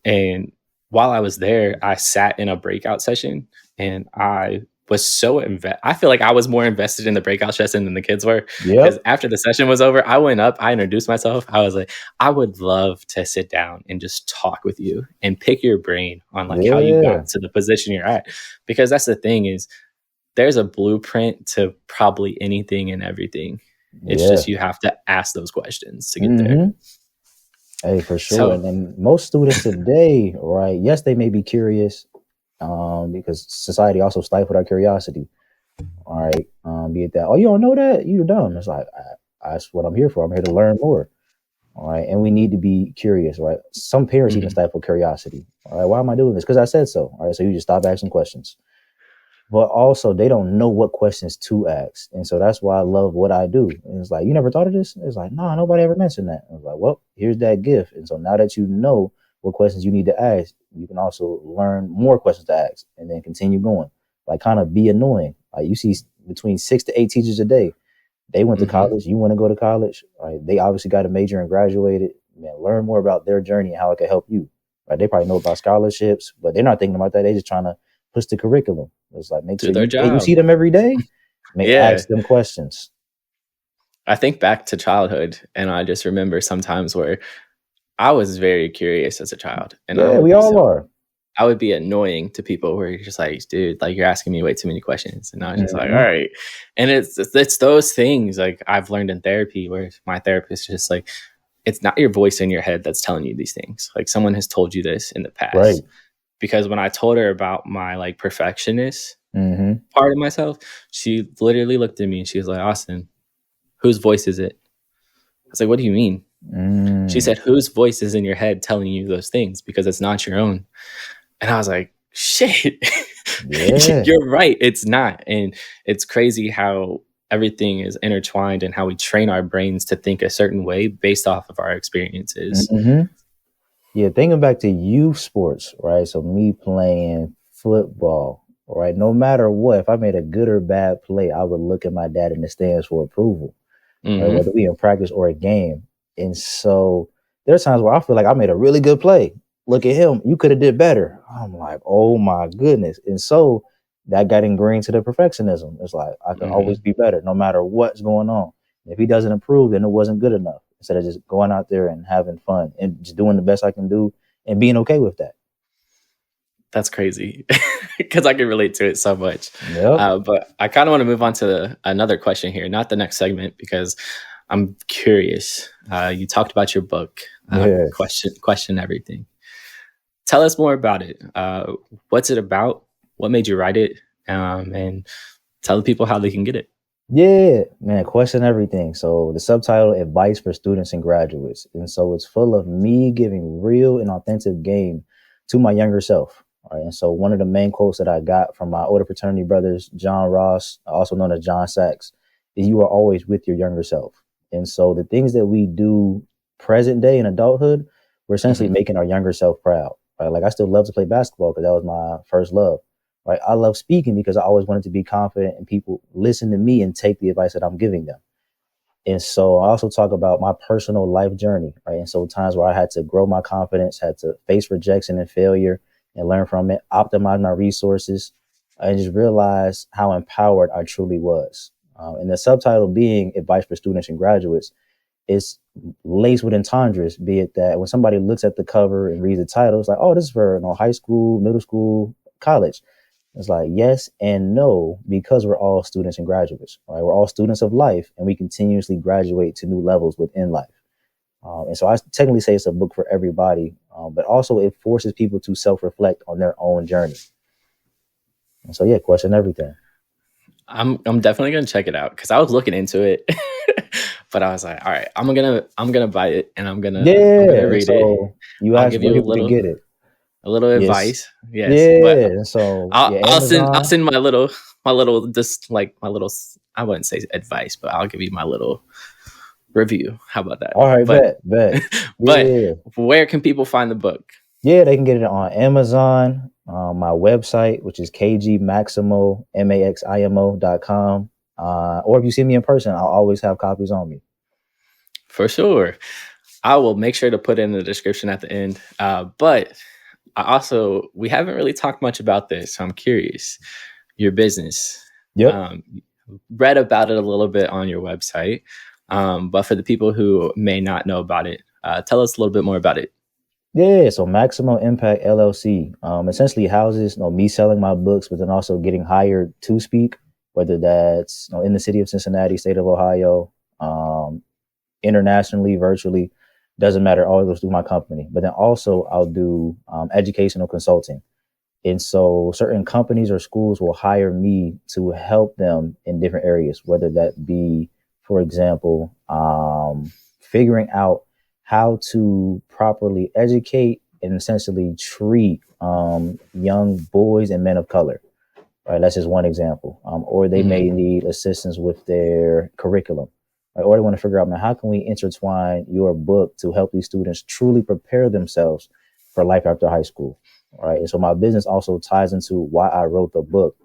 And while I was there, I sat in a breakout session, and I was so I feel like I was more invested in the breakout session than the kids were. Because after the session was over, I went up, I introduced myself. I was like, I would love to sit down and just talk with you and pick your brain on like how you got to the position you're at. Because that's the thing, is there's a blueprint to probably anything and everything. It's just you have to ask those questions to get there. Hey, for sure. So, and then most students today, right? Yes, they may be curious, because society also stifled our curiosity. All right, be it that, oh, you don't know that, you're dumb. It's like that's what I'm here for. I'm here to learn more. All right, and we need to be curious, right? Some parents even stifle curiosity. All right, why am I doing this? Because I said so. All right, so you just stop asking questions. But also, they don't know what questions to ask. And so that's why I love what I do. And it's like, you never thought of this? It's like, no, nobody ever mentioned that. I was like, well, here's that gift. And so now that you know what questions you need to ask, you can also learn more questions to ask and then continue going. Like, kind of be annoying. Like, you see between 6 to 8 teachers a day. They went to college. You want to go to college. Right? They obviously got a major and graduated. Man, learn more about their journey and how it can help you. Right? They probably know about scholarships, but they're not thinking about that. They're just trying to push the curriculum. It's like, make sure you see them every day. Ask them questions. I think back to childhood, and I just remember sometimes where I was very curious as a child. And we all are. I would be annoying to people where you're just like, dude, like, you're asking me way too many questions. And I was just like, all right. And it's those things like I've learned in therapy, where my therapist is just like, it's not your voice in your head that's telling you these things. Like, someone has told you this in the past. Right. Because when I told her about my like perfectionist part of myself, she literally looked at me and she was like, Austin, whose voice is it? I was like, what do you mean? She said, whose voice is in your head telling you those things? Because it's not your own. And I was like, shit, you're right. It's not. And it's crazy how everything is intertwined and how we train our brains to think a certain way based off of our experiences. Yeah, thinking back to youth sports, right? So me playing football, right? No matter what, if I made a good or bad play, I would look at my dad in the stands for approval, right? Whether we in practice or a game. And so there's times where I feel like I made a really good play. Look at him. You could have did better. I'm like, oh my goodness. And so that got ingrained to the perfectionism. It's like, I can always be better no matter what's going on. If he doesn't improve, then it wasn't good enough. Instead of just going out there and having fun and just doing the best I can do and being okay with that. That's crazy, because I can relate to it so much. But I kind of want to move on to another question here, not the next segment, because I'm curious. You talked about your book, Question Everything. Tell us more about it. What's it about? What made you write it? And tell the people how they can get it. Yeah, man, Question Everything. So the subtitle, Advice for Students and Graduates. And so it's full of me giving real and authentic game to my younger self. All right. And so one of the main quotes that I got from my older fraternity brothers, John Ross, also known as John Sachs, is, you are always with your younger self. And so the things that we do present day in adulthood, we're essentially making our younger self proud. Right? Like I still love to play basketball because that was my first love. Right? I love speaking because I always wanted to be confident and people listen to me and take the advice that I'm giving them. And so I also talk about my personal life journey, right? And so times where I had to grow my confidence, had to face rejection and failure and learn from it, optimize my resources, and just realize how empowered I truly was. And the subtitle being Advice for Students and Graduates is laced with entendres, be it that when somebody looks at the cover and reads the title, it's like, oh, this is for high school, middle school, college. It's like yes and no, because we're all students and graduates, right? We're all students of life, and we continuously graduate to new levels within life. And so I technically say it's a book for everybody, but also it forces people to self-reflect on their own journey. And so, yeah, question everything. I'm definitely gonna check it out because I was looking into it, but I was like, all right, I'm gonna buy it and I'm gonna read so it. I'll give you a little Yes. advice. Yes, but So I'll Amazon. send my little I wouldn't say advice, but I'll give you my little review. How about that? All right, bet. But where can people find the book? Yeah, they can get it on Amazon, my website, which is kgmaximo.com. Or if you see me in person, I'll always have copies on me. For sure. I will make sure to put it in the description at the end. But we haven't really talked much about this, so I'm curious. Your business. Yep. Read about it a little bit on your website. But for the people who may not know about it, tell us a little bit more about it. Yeah, so Maximo Impact LLC essentially houses me selling my books, but then also getting hired to speak, whether that's in the city of Cincinnati, state of Ohio, internationally, virtually, doesn't matter. All goes through my company. But then also I'll do educational consulting. And so certain companies or schools will hire me to help them in different areas, whether that be, for example, figuring out how to properly educate and essentially treat young boys and men of color. Right, that's just one example. Or they may need assistance with their curriculum. Right? Or they want to figure out, man, how can we intertwine your book to help these students truly prepare themselves for life after high school? Right. And so my business also ties into why I wrote the book,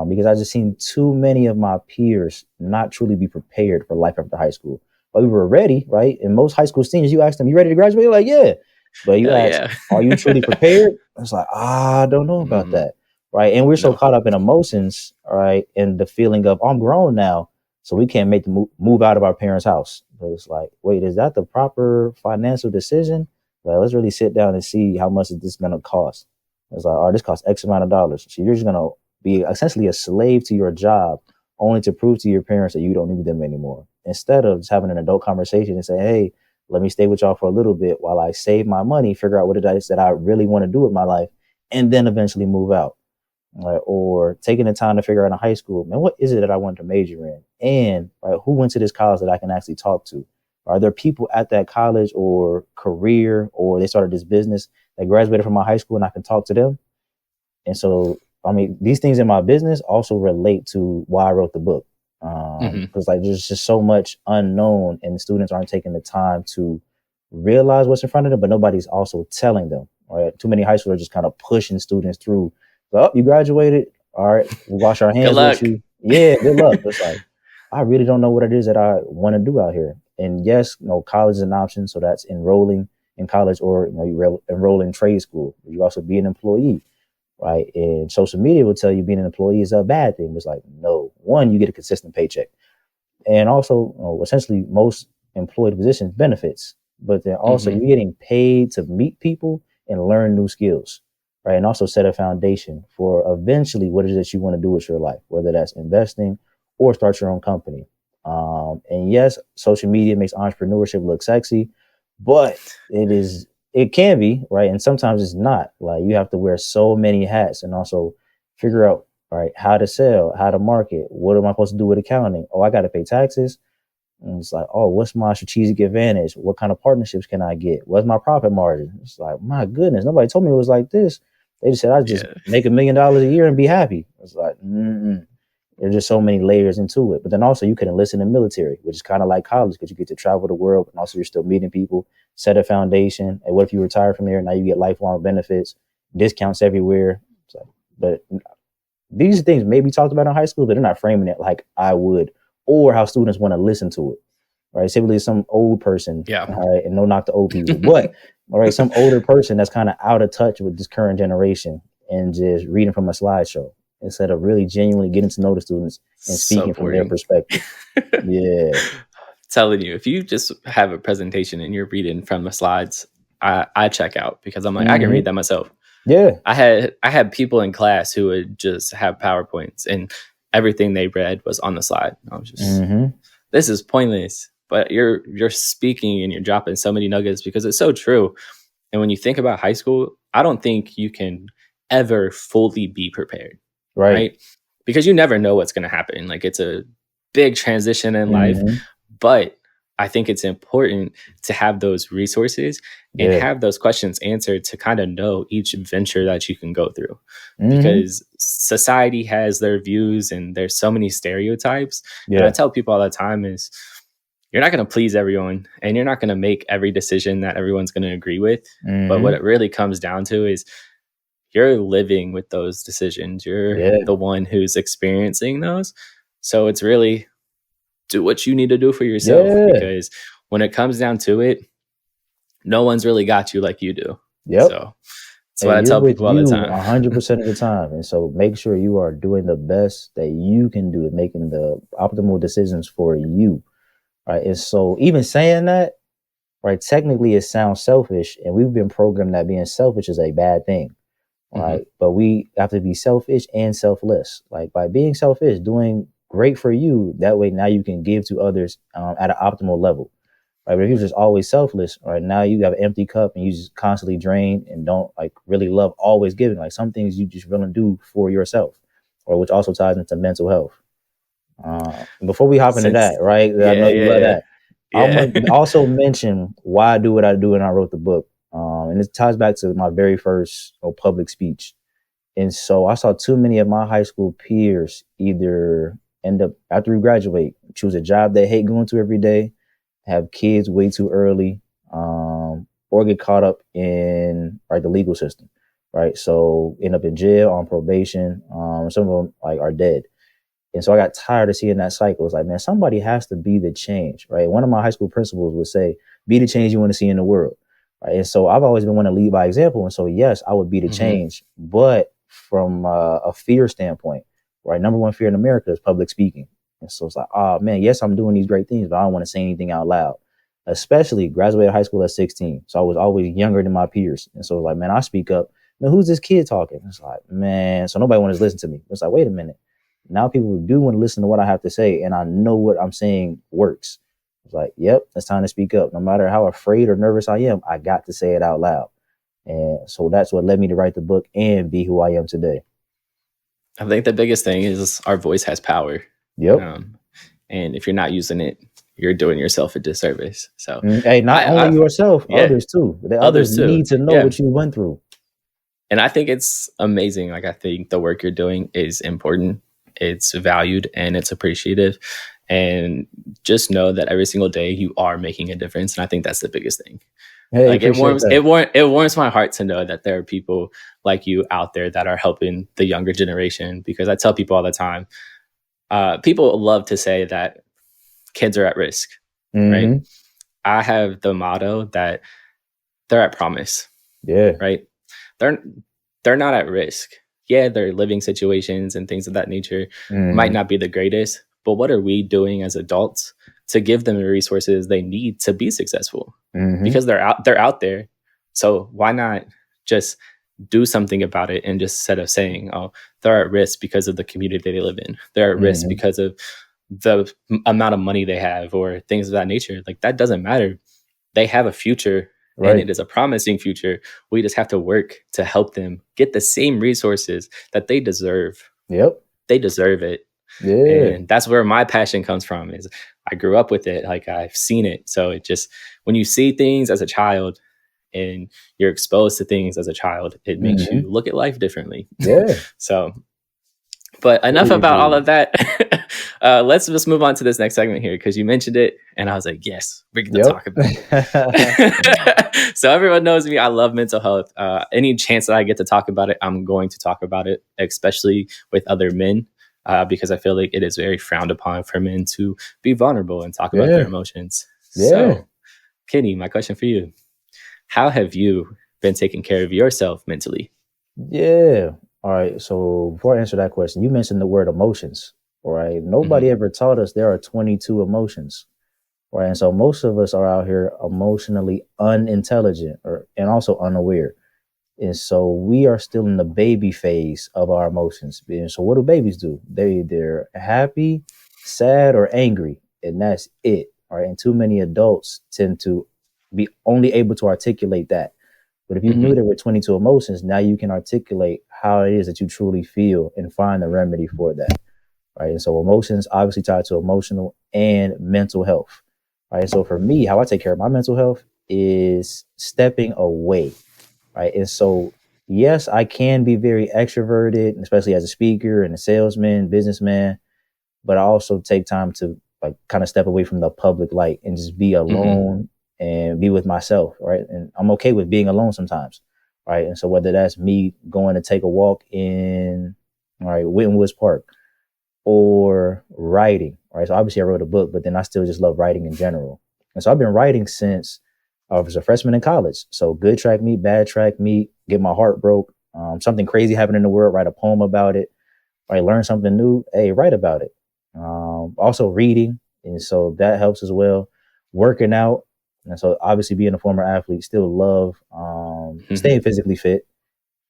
because I just seen too many of my peers not truly be prepared for life after high school. But we were ready, right? And most high school seniors, you ask them, you ready to graduate? They're like, yeah. But you ask, are you truly prepared? It's like, I don't know about that. Right. And we're so caught up in emotions, right? And the feeling of, I'm grown now, so we can't make the move out of our parents' house. But it's like, wait, is that the proper financial decision? Like, let's really sit down and see how much is this going to cost. It's like, all right, this costs X amount of dollars. So you're just going to be essentially a slave to your job, only to prove to your parents that you don't need them anymore. Instead of just having an adult conversation and say, hey, let me stay with y'all for a little bit while I save my money, figure out what it is that I really want to do with my life, and then eventually move out. Right? Or taking the time to figure out in high school, man, what is it that I want to major in? And right, who went to this college that I can actually talk to? Are there people at that college or career, or they started this business that graduated from my high school and I can talk to them? And so, I mean, these things in my business also relate to why I wrote the book. Because like there's just so much unknown and the students aren't taking the time to realize what's in front of them, but nobody's also telling them. Right? Too many high schools are just kind of pushing students through. Oh, you graduated. All right, we'll wash our hands with you. Yeah, good luck. It's like, I really don't know what it is that I want to do out here. And yes, college is an option. So that's enrolling in college, or you enroll in trade school. You also be an employee, right? And social media will tell you being an employee is a bad thing. It's like, no, one, you get a consistent paycheck. And also, essentially, most employed positions benefits. But then also you're getting paid to meet people and learn new skills. Right. And also set a foundation for eventually what it is that you want to do with your life, whether that's investing or start your own company. And yes, social media makes entrepreneurship look sexy, but it can be, right? And sometimes it's not. Like you have to wear so many hats and also figure out, right, how to sell, how to market. What am I supposed to do with accounting? Oh, I got to pay taxes. And it's like, oh, what's my strategic advantage? What kind of partnerships can I get? What's my profit margin? It's like, my goodness, nobody told me it was like this. They just said I just make $1 million a year and be happy. It's like, There's just so many layers into it. But then also you can enlist in the military, which is kind of like college because you get to travel the world and also you're still meeting people, set a foundation. And what if you retire from there? Now you get lifelong benefits, discounts everywhere. So, but these things may be talked about in high school, but they're not framing it like I would or how students want to listen to it. Right. Typically some old person. Yeah. All right. And no knock to old people. But all right, some older person that's kind of out of touch with this current generation and just reading from a slideshow instead of really genuinely getting to know the students and speaking from their perspective. Yeah. Telling you, if you just have a presentation and you're reading from the slides, I check out because I'm like, I can read that myself. Yeah. I had people in class who would just have PowerPoints and everything they read was on the slide. I was just, this is pointless. But you're speaking and you're dropping so many nuggets because it's so true. And when you think about high school, I don't think you can ever fully be prepared. Right? Because you never know what's going to happen. Like it's a big transition in life. But I think it's important to have those resources and have those questions answered to kind of know each venture that you can go through. Because society has their views and there's so many stereotypes. And I tell people all the time is, you're not going to please everyone and you're not going to make every decision that everyone's going to agree with. But what it really comes down to is you're living with those decisions. You're the one who's experiencing those. So it's really do what you need to do for yourself because when it comes down to it, no one's really got you like you do. So that's what I tell people all the time. 100% of the time. And so make sure you are doing the best that you can do and making the optimal decisions for you. Right. And so even saying that, right, technically it sounds selfish. And we've been programmed that being selfish is a bad thing. Right. But we have to be selfish and selfless. Like by being selfish, doing great for you. That way now you can give to others at an optimal level. Right. But if you're just always selfless, right, now you have an empty cup and you just constantly drain and don't like really love always giving. Like some things you just really do for yourself, or which also ties into mental health. Before we hop into that, right? I know you love that. I'm gonna also mention why I do what I do, and I wrote the book. And it ties back to my very first public speech. And so I saw too many of my high school peers either end up after we graduate, choose a job they hate going to every day, have kids way too early, or get caught up in the legal system, right? So end up in jail, on probation. Some of them are dead. And so I got tired of seeing that cycle. It's like, man, somebody has to be the change, right? One of my high school principals would say, be the change you want to see in the world, right? And so I've always been one to lead by example. And so, yes, I would be the change. But from a fear standpoint, right? Number one fear in America is public speaking. And so it's like, oh, man, yes, I'm doing these great things, but I don't want to say anything out loud, especially graduated high school at 16. So I was always younger than my peers. And so it's like, man, I speak up. Man, who's this kid talking? It's like, man, so nobody wants to listen to me. It's like, wait a minute. Now people do want to listen to what I have to say, and I know what I'm saying works. It's like, yep, it's time to speak up. No matter how afraid or nervous I am, I got to say it out loud. And so that's what led me to write the book and be who I am today. I think the biggest thing is our voice has power. Yep. And if you're not using it, you're doing yourself a disservice. So, hey, not only yourself, others too. Others need to know what you went through. And I think it's amazing. Like, I think the work you're doing is important. It's valued and it's appreciative. And just know that every single day you are making a difference. And I think that's the biggest thing. Hey, like it warms my heart to know that there are people like you out there that are helping the younger generation, because I tell people all the time, people love to say that kids are at risk, right? I have the motto that they're at promise. Yeah. Right. They're not at risk. Yeah, their living situations and things of that nature might not be the greatest, but what are we doing as adults to give them the resources they need to be successful? Because they're out there. So why not just do something about it, and just instead of saying, oh, they're at risk because of the community they live in, they're at risk because of the amount of money they have or things of that nature. Like, that doesn't matter. They have a future. Right. And it is a promising future. We just have to work to help them get the same resources that they deserve. Yep. They deserve it. Yeah. And that's where my passion comes from, is I grew up with it. Like, I've seen it. So it just, when you see things as a child and you're exposed to things as a child, it makes you look at life differently. Yeah. So But enough about all Hey. of that. Let's just move on to this next segment here because you mentioned it, and I was like, yes, we get to Yep. talk about it. So everyone knows me. I love mental health. Any chance that I get to talk about it, I'm going to talk about it, especially with other men, because I feel like it is very frowned upon for men to be vulnerable and talk about their Yeah. emotions. Yeah. So, Kenny, my question for you: how have you been taking care of yourself mentally? Yeah. All right. So before I answer that question, you mentioned the word emotions. All right. Nobody Hmm. ever taught us there are 22 emotions. Right. And so most of us are out here emotionally unintelligent and also unaware. And so we are still in the baby phase of our emotions. And so what do babies do? They're happy, sad, or angry, and that's it. All right. And too many adults tend to be only able to articulate that. But if you knew Hmm. there were 22 emotions, now you can articulate how it is that you truly feel and find the remedy for that. Right. And so emotions obviously tied to emotional and mental health. Right. So for me, how I take care of my mental health is stepping away. Right. And so, yes, I can be very extroverted, especially as a speaker and a salesman, businessman, but I also take time to like kind of step away from the public light and just be Hmm. alone and be with myself, right? And I'm okay with being alone sometimes, right? And so whether that's me going to take a walk in, all right, Winton Woods Park or writing, right? So obviously I wrote a book, but then I still just love writing in general. And so I've been writing since I was a freshman in college. So good track meet, bad track meet, get my heart broke, something crazy happened in the world, write a poem about it, right? Learn something new, hey, write about it. Also reading, and so that helps as well. Working out, and so obviously being a former athlete, still love Hmm. staying physically fit,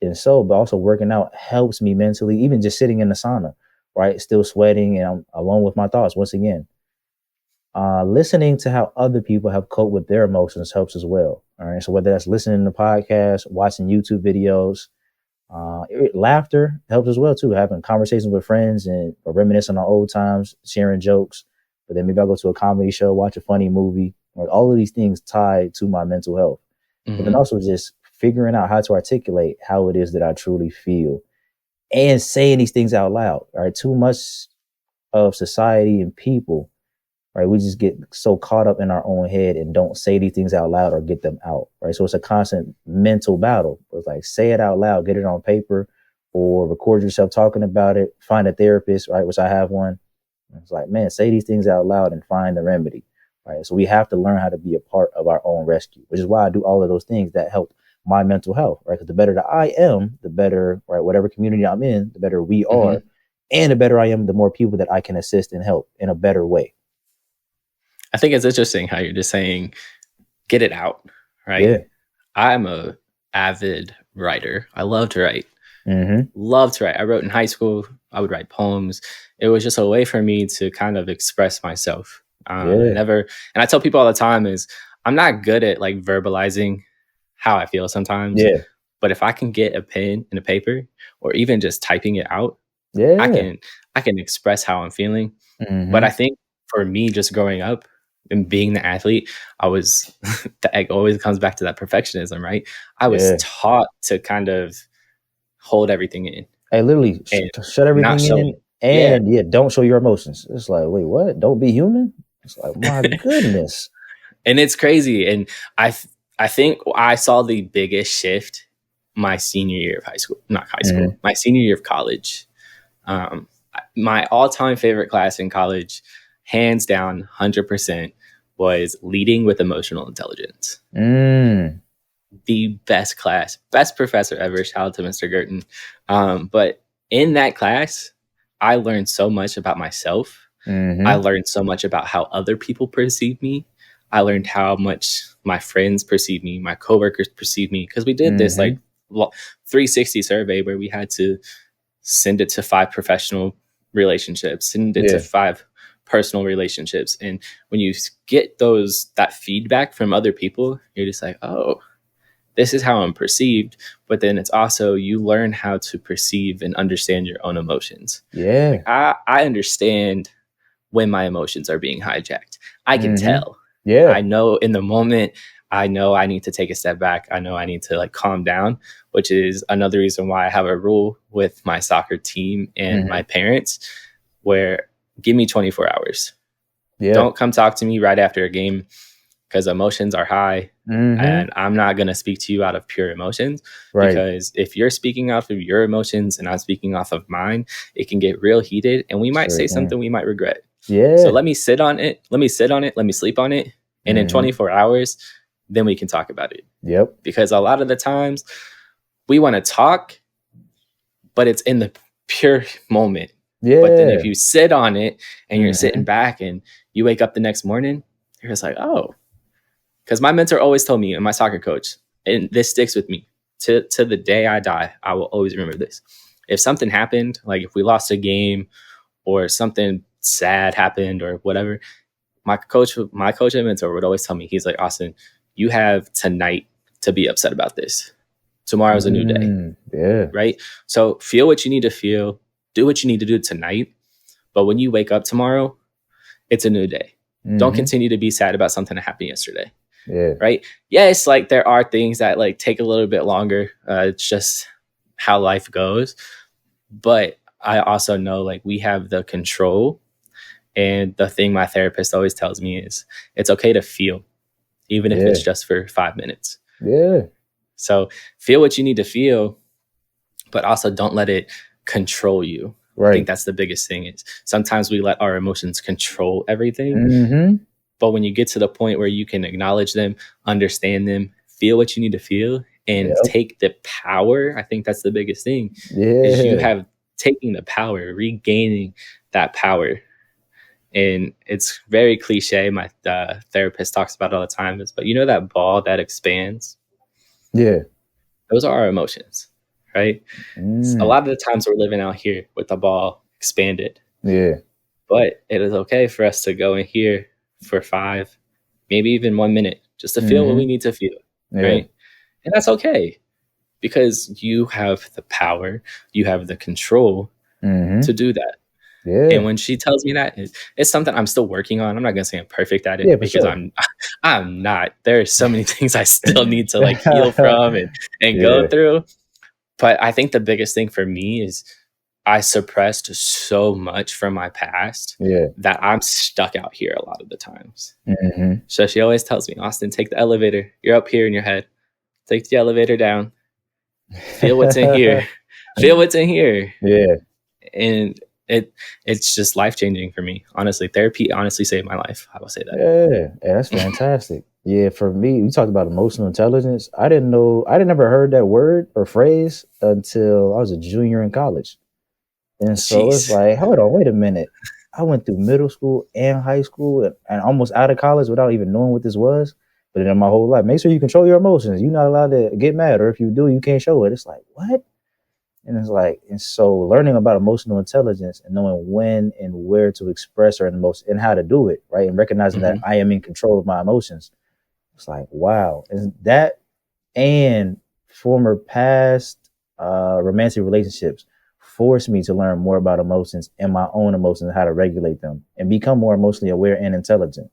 and so but also working out helps me mentally. Even just sitting in the sauna, right, still sweating, and I'm alone with my thoughts once again. Listening to how other people have coped with their emotions helps as well. All right, so whether that's listening to podcasts, watching YouTube videos, laughter helps as well too. Having conversations with friends and or reminiscing on old times, sharing jokes. But then maybe I'll go to a comedy show, watch a funny movie. Like all of these things tied to my mental health. But then Hmm. also just figuring out how to articulate how it is that I truly feel and saying these things out loud. All right, too much of society and people, right? We just get so caught up in our own head and don't say these things out loud or get them out, right? So it's a constant mental battle. It's like say it out loud, get it on paper, or record yourself talking about it. Find a therapist, right? Which I have one. It's like, man, say these things out loud and find the remedy, right? So we have to learn how to be a part of our own rescue, which is why I do all of those things that help my mental health, right? Because the better that I am, the better, right? Whatever community I'm in, the better we Hmm. are, and the better I am, the more people that I can assist and help in a better way. I think it's interesting how you're just saying, get it out, right? Yeah. I'm a avid writer. I love to write. Mm-hmm. Love to write. I wrote in high school. I would write poems. It was just a way for me to kind of express myself. Yeah. Never, and I tell people all the time is I'm not good at like verbalizing how I feel sometimes, Yeah. but if I can get a pen and a paper, or even just typing it out, I Yeah. can I can express how I'm feeling. But I Mm-hmm. think for me, just growing up and being the athlete, I was it always comes back to that perfectionism, right? I was Yeah. taught to kind of hold everything in Hey, literally and shut not everything show in it. Yeah. and yeah, don't show your emotions. It's like, wait, what? Don't be human? It's like, my goodness. And it's crazy. And I th- I think I saw the biggest shift my senior year of high school, not high school, Mm-hmm. my senior year of college. Um, my all-time favorite class in college, hands down, 100%, was leading with emotional intelligence. Mm. The best class, best professor ever. Shout out to Mr. Girton. But in that class, I learned so much about myself. I Mm-hmm. learned so much about how other people perceive me. I learned how much my friends perceive me, my coworkers perceive me, because we did this Mm-hmm. like 360 survey where we had to send it to 5 professional relationships, send it to Yeah. 5 personal relationships. And when you get that feedback from other people, you're just like, oh, this is how I'm perceived. But then it's also you learn how to perceive and understand your own emotions. Like Yeah. I understand when my emotions are being hijacked. I can Mm-hmm. tell. Yeah. I know in the moment, I know I need to take a step back. I know I need to like calm down, which is another reason why I have a rule with my soccer team and my parents where give me 24 hours. Yeah. Don't come talk to me right after a game because emotions are high. And I'm not going to speak to you out of pure emotions, Right. because if you're speaking off of your emotions and I'm speaking off of mine, it can get real heated and we might Sure say can. something we might regret. Yeah. So let me sit on it. Let me sleep on it. And in 24 hours, then we can talk about it. Yep. Because a lot of the times we want to talk, but it's in the pure moment. Yeah. But then if you sit on it and you're sitting back and you wake up the next morning, you're just like, oh, because my mentor always told me, and my soccer coach, and this sticks with me to the day I die, I will always remember this. If something happened, like if we lost a game or something sad happened or whatever, my coach and mentor would always tell me, he's like, Austin, you have tonight to be upset about this. Tomorrow's a new day. Yeah. Right? So feel what you need to feel, do what you need to do tonight. But when you wake up tomorrow, it's a new day. Don't continue to be sad about something that happened yesterday. Yeah. Right? Yes, like there are things that like take a little bit longer. It's just how life goes. But I also know like we have the control. And the thing my therapist always tells me is it's okay to feel, even if it's just for 5 minutes. Yeah. So feel what you need to feel, but also don't let it control you. Right. I think that's the biggest thing. Is sometimes we let our emotions control everything. But when you get to the point where you can acknowledge them, understand them, feel what you need to feel, and take the power, I think that's the biggest thing. Is you have taking the power, regaining that power. And it's very cliche. My therapist talks about it all the time. But you know that ball that expands? Yeah. Those are our emotions, right? A lot of the times we're living out here with the ball expanded. Yeah. But it is okay for us to go in here for 5, maybe even 1 minute, just to feel what we need to feel, right? And that's okay, because you have the power, you have the control to do that. Yeah. And when she tells me that, it's something I'm still working on. I'm not gonna say I'm perfect at it, because I'm not. There are so many things I still need to like heal from and go through. But I think the biggest thing for me is I suppressed so much from my past that I'm stuck out here a lot of the times. So she always tells me, Austin, take the elevator. You're up here in your head. Take the elevator down. Feel what's in here. Feel what's in here. Yeah. And it's just life-changing for me. Honestly, therapy honestly saved my life. I will say that. Yeah, that's fantastic. Yeah, for me, we talked about emotional intelligence. I never heard that word or phrase until I was a junior in college. And so it's like, hold on, wait a minute. I went through middle school and high school and almost out of college without even knowing what this was. But then my whole life, make sure you control your emotions. You're not allowed to get mad, or if you do, you can't show it. It's like, what? And it's like, and so learning about emotional intelligence and knowing when and where to express our emotions and how to do it, right? And recognizing that I am in control of my emotions. It's like, wow. And that and former past romantic relationships forced me to learn more about emotions and my own emotions and how to regulate them and become more emotionally aware and intelligent.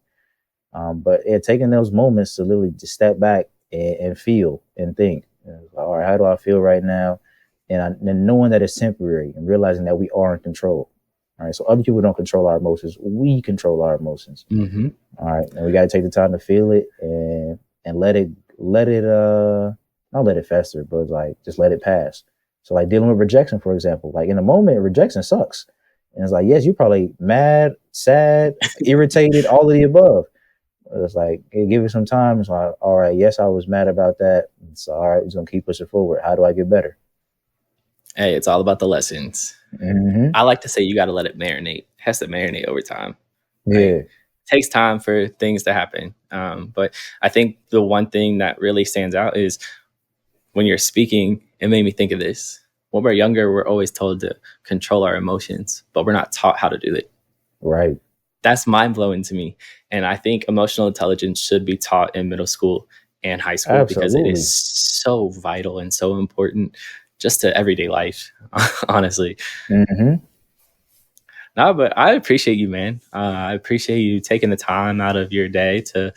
But taking those moments to literally just step back and feel and think, all right, how do I feel right now? And knowing that it's temporary and realizing that we are in control. All right. So other people don't control our emotions. We control our emotions. All right. And we got to take the time to feel it and let it, not let it fester, but like, just let it pass. So like dealing with rejection, for example, like in a moment, rejection sucks. And it's like, yes, you're probably mad, sad, irritated, all of the above. It's like, hey, give it some time. It's like, all right, yes, I was mad about that. It's all right. We're going to keep pushing forward. How do I get better? Hey, it's all about the lessons. I like to say you got to let it marinate. It has to marinate over time. Yeah. Right? It takes time for things to happen. But I think the one thing that really stands out is when you're speaking, it made me think of this. When we're younger, we're always told to control our emotions, but we're not taught how to do it. Right. That's mind-blowing to me. And I think emotional intelligence should be taught in middle school and high school because it is so vital and so important just to everyday life, honestly. No, but I appreciate you, man. I appreciate you taking the time out of your day to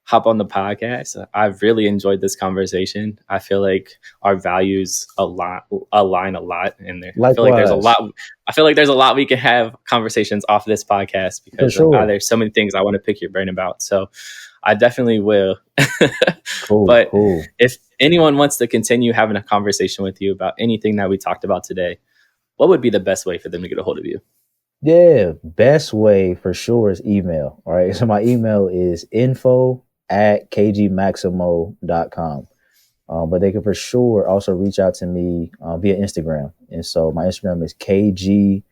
hop on the podcast. I've really enjoyed this conversation. I feel like our values align a lot in there. I feel like there's a Likewise, lot. I feel like there's a lot we can have conversations off this podcast for because sure. there's so many things I want to pick your brain about. So I definitely will. Cool, But cool. if anyone wants to continue having a conversation with you about anything that we talked about today, what would be the best way for them to get a hold of you? Yeah, best way for sure is email. All right. So my email is info@kgmaximo.com. But they can for sure also reach out to me via Instagram. And so my Instagram is KG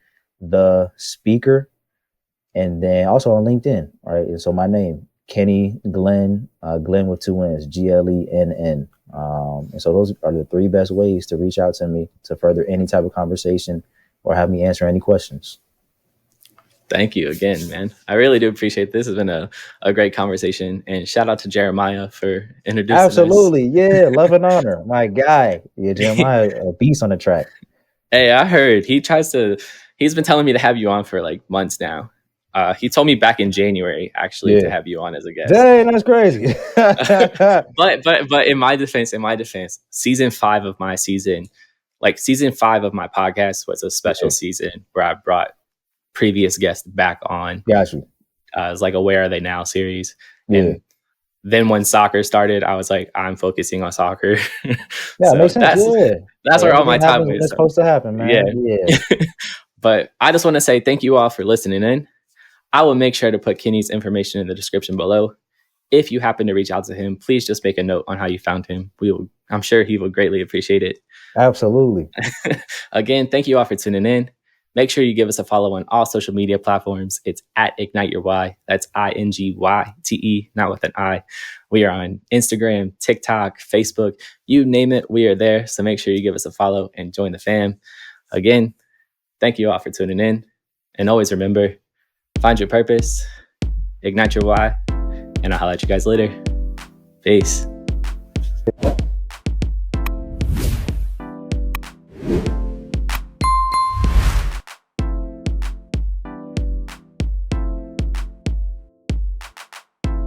the speaker. And then also on LinkedIn. All right. And so my name, Kenny Glenn, Glenn with two N's, Glenn. And so those are the three best ways to reach out to me to further any type of conversation or have me answer any questions. Thank you again, man. I really do appreciate this. It's been a great conversation. And shout out to Jeremiah for introducing Absolutely. Yeah. Love and honor. My guy. Yeah. Jeremiah, a beast on the track. Hey, I heard he's been telling me to have you on for like months now. He told me back in January, actually, to have you on as a guest. Dang, that's crazy. but in my defense, season 5 of my podcast was a special season where I brought previous guests back on. Got you. It's like a Where Are They Now series. And then when soccer started, I was like, I'm focusing on soccer. Yeah, so makes sense. That's where all my time is. That's supposed to happen, man. Yeah. But I just want to say thank you all for listening in. I will make sure to put Kenny's information in the description below. If you happen to reach out to him, please just make a note on how you found him. I'm sure he will greatly appreciate it. Absolutely. Again, thank you all for tuning in. Make sure you give us a follow on all social media platforms. It's at Ignite Your Why. That's INGYTE, not with an I. We are on Instagram, TikTok, Facebook, you name it, we are there. So make sure you give us a follow and join the fam. Again, thank you all for tuning in. And always remember, find your purpose, ignite your why, and I'll holler at you guys later. Peace.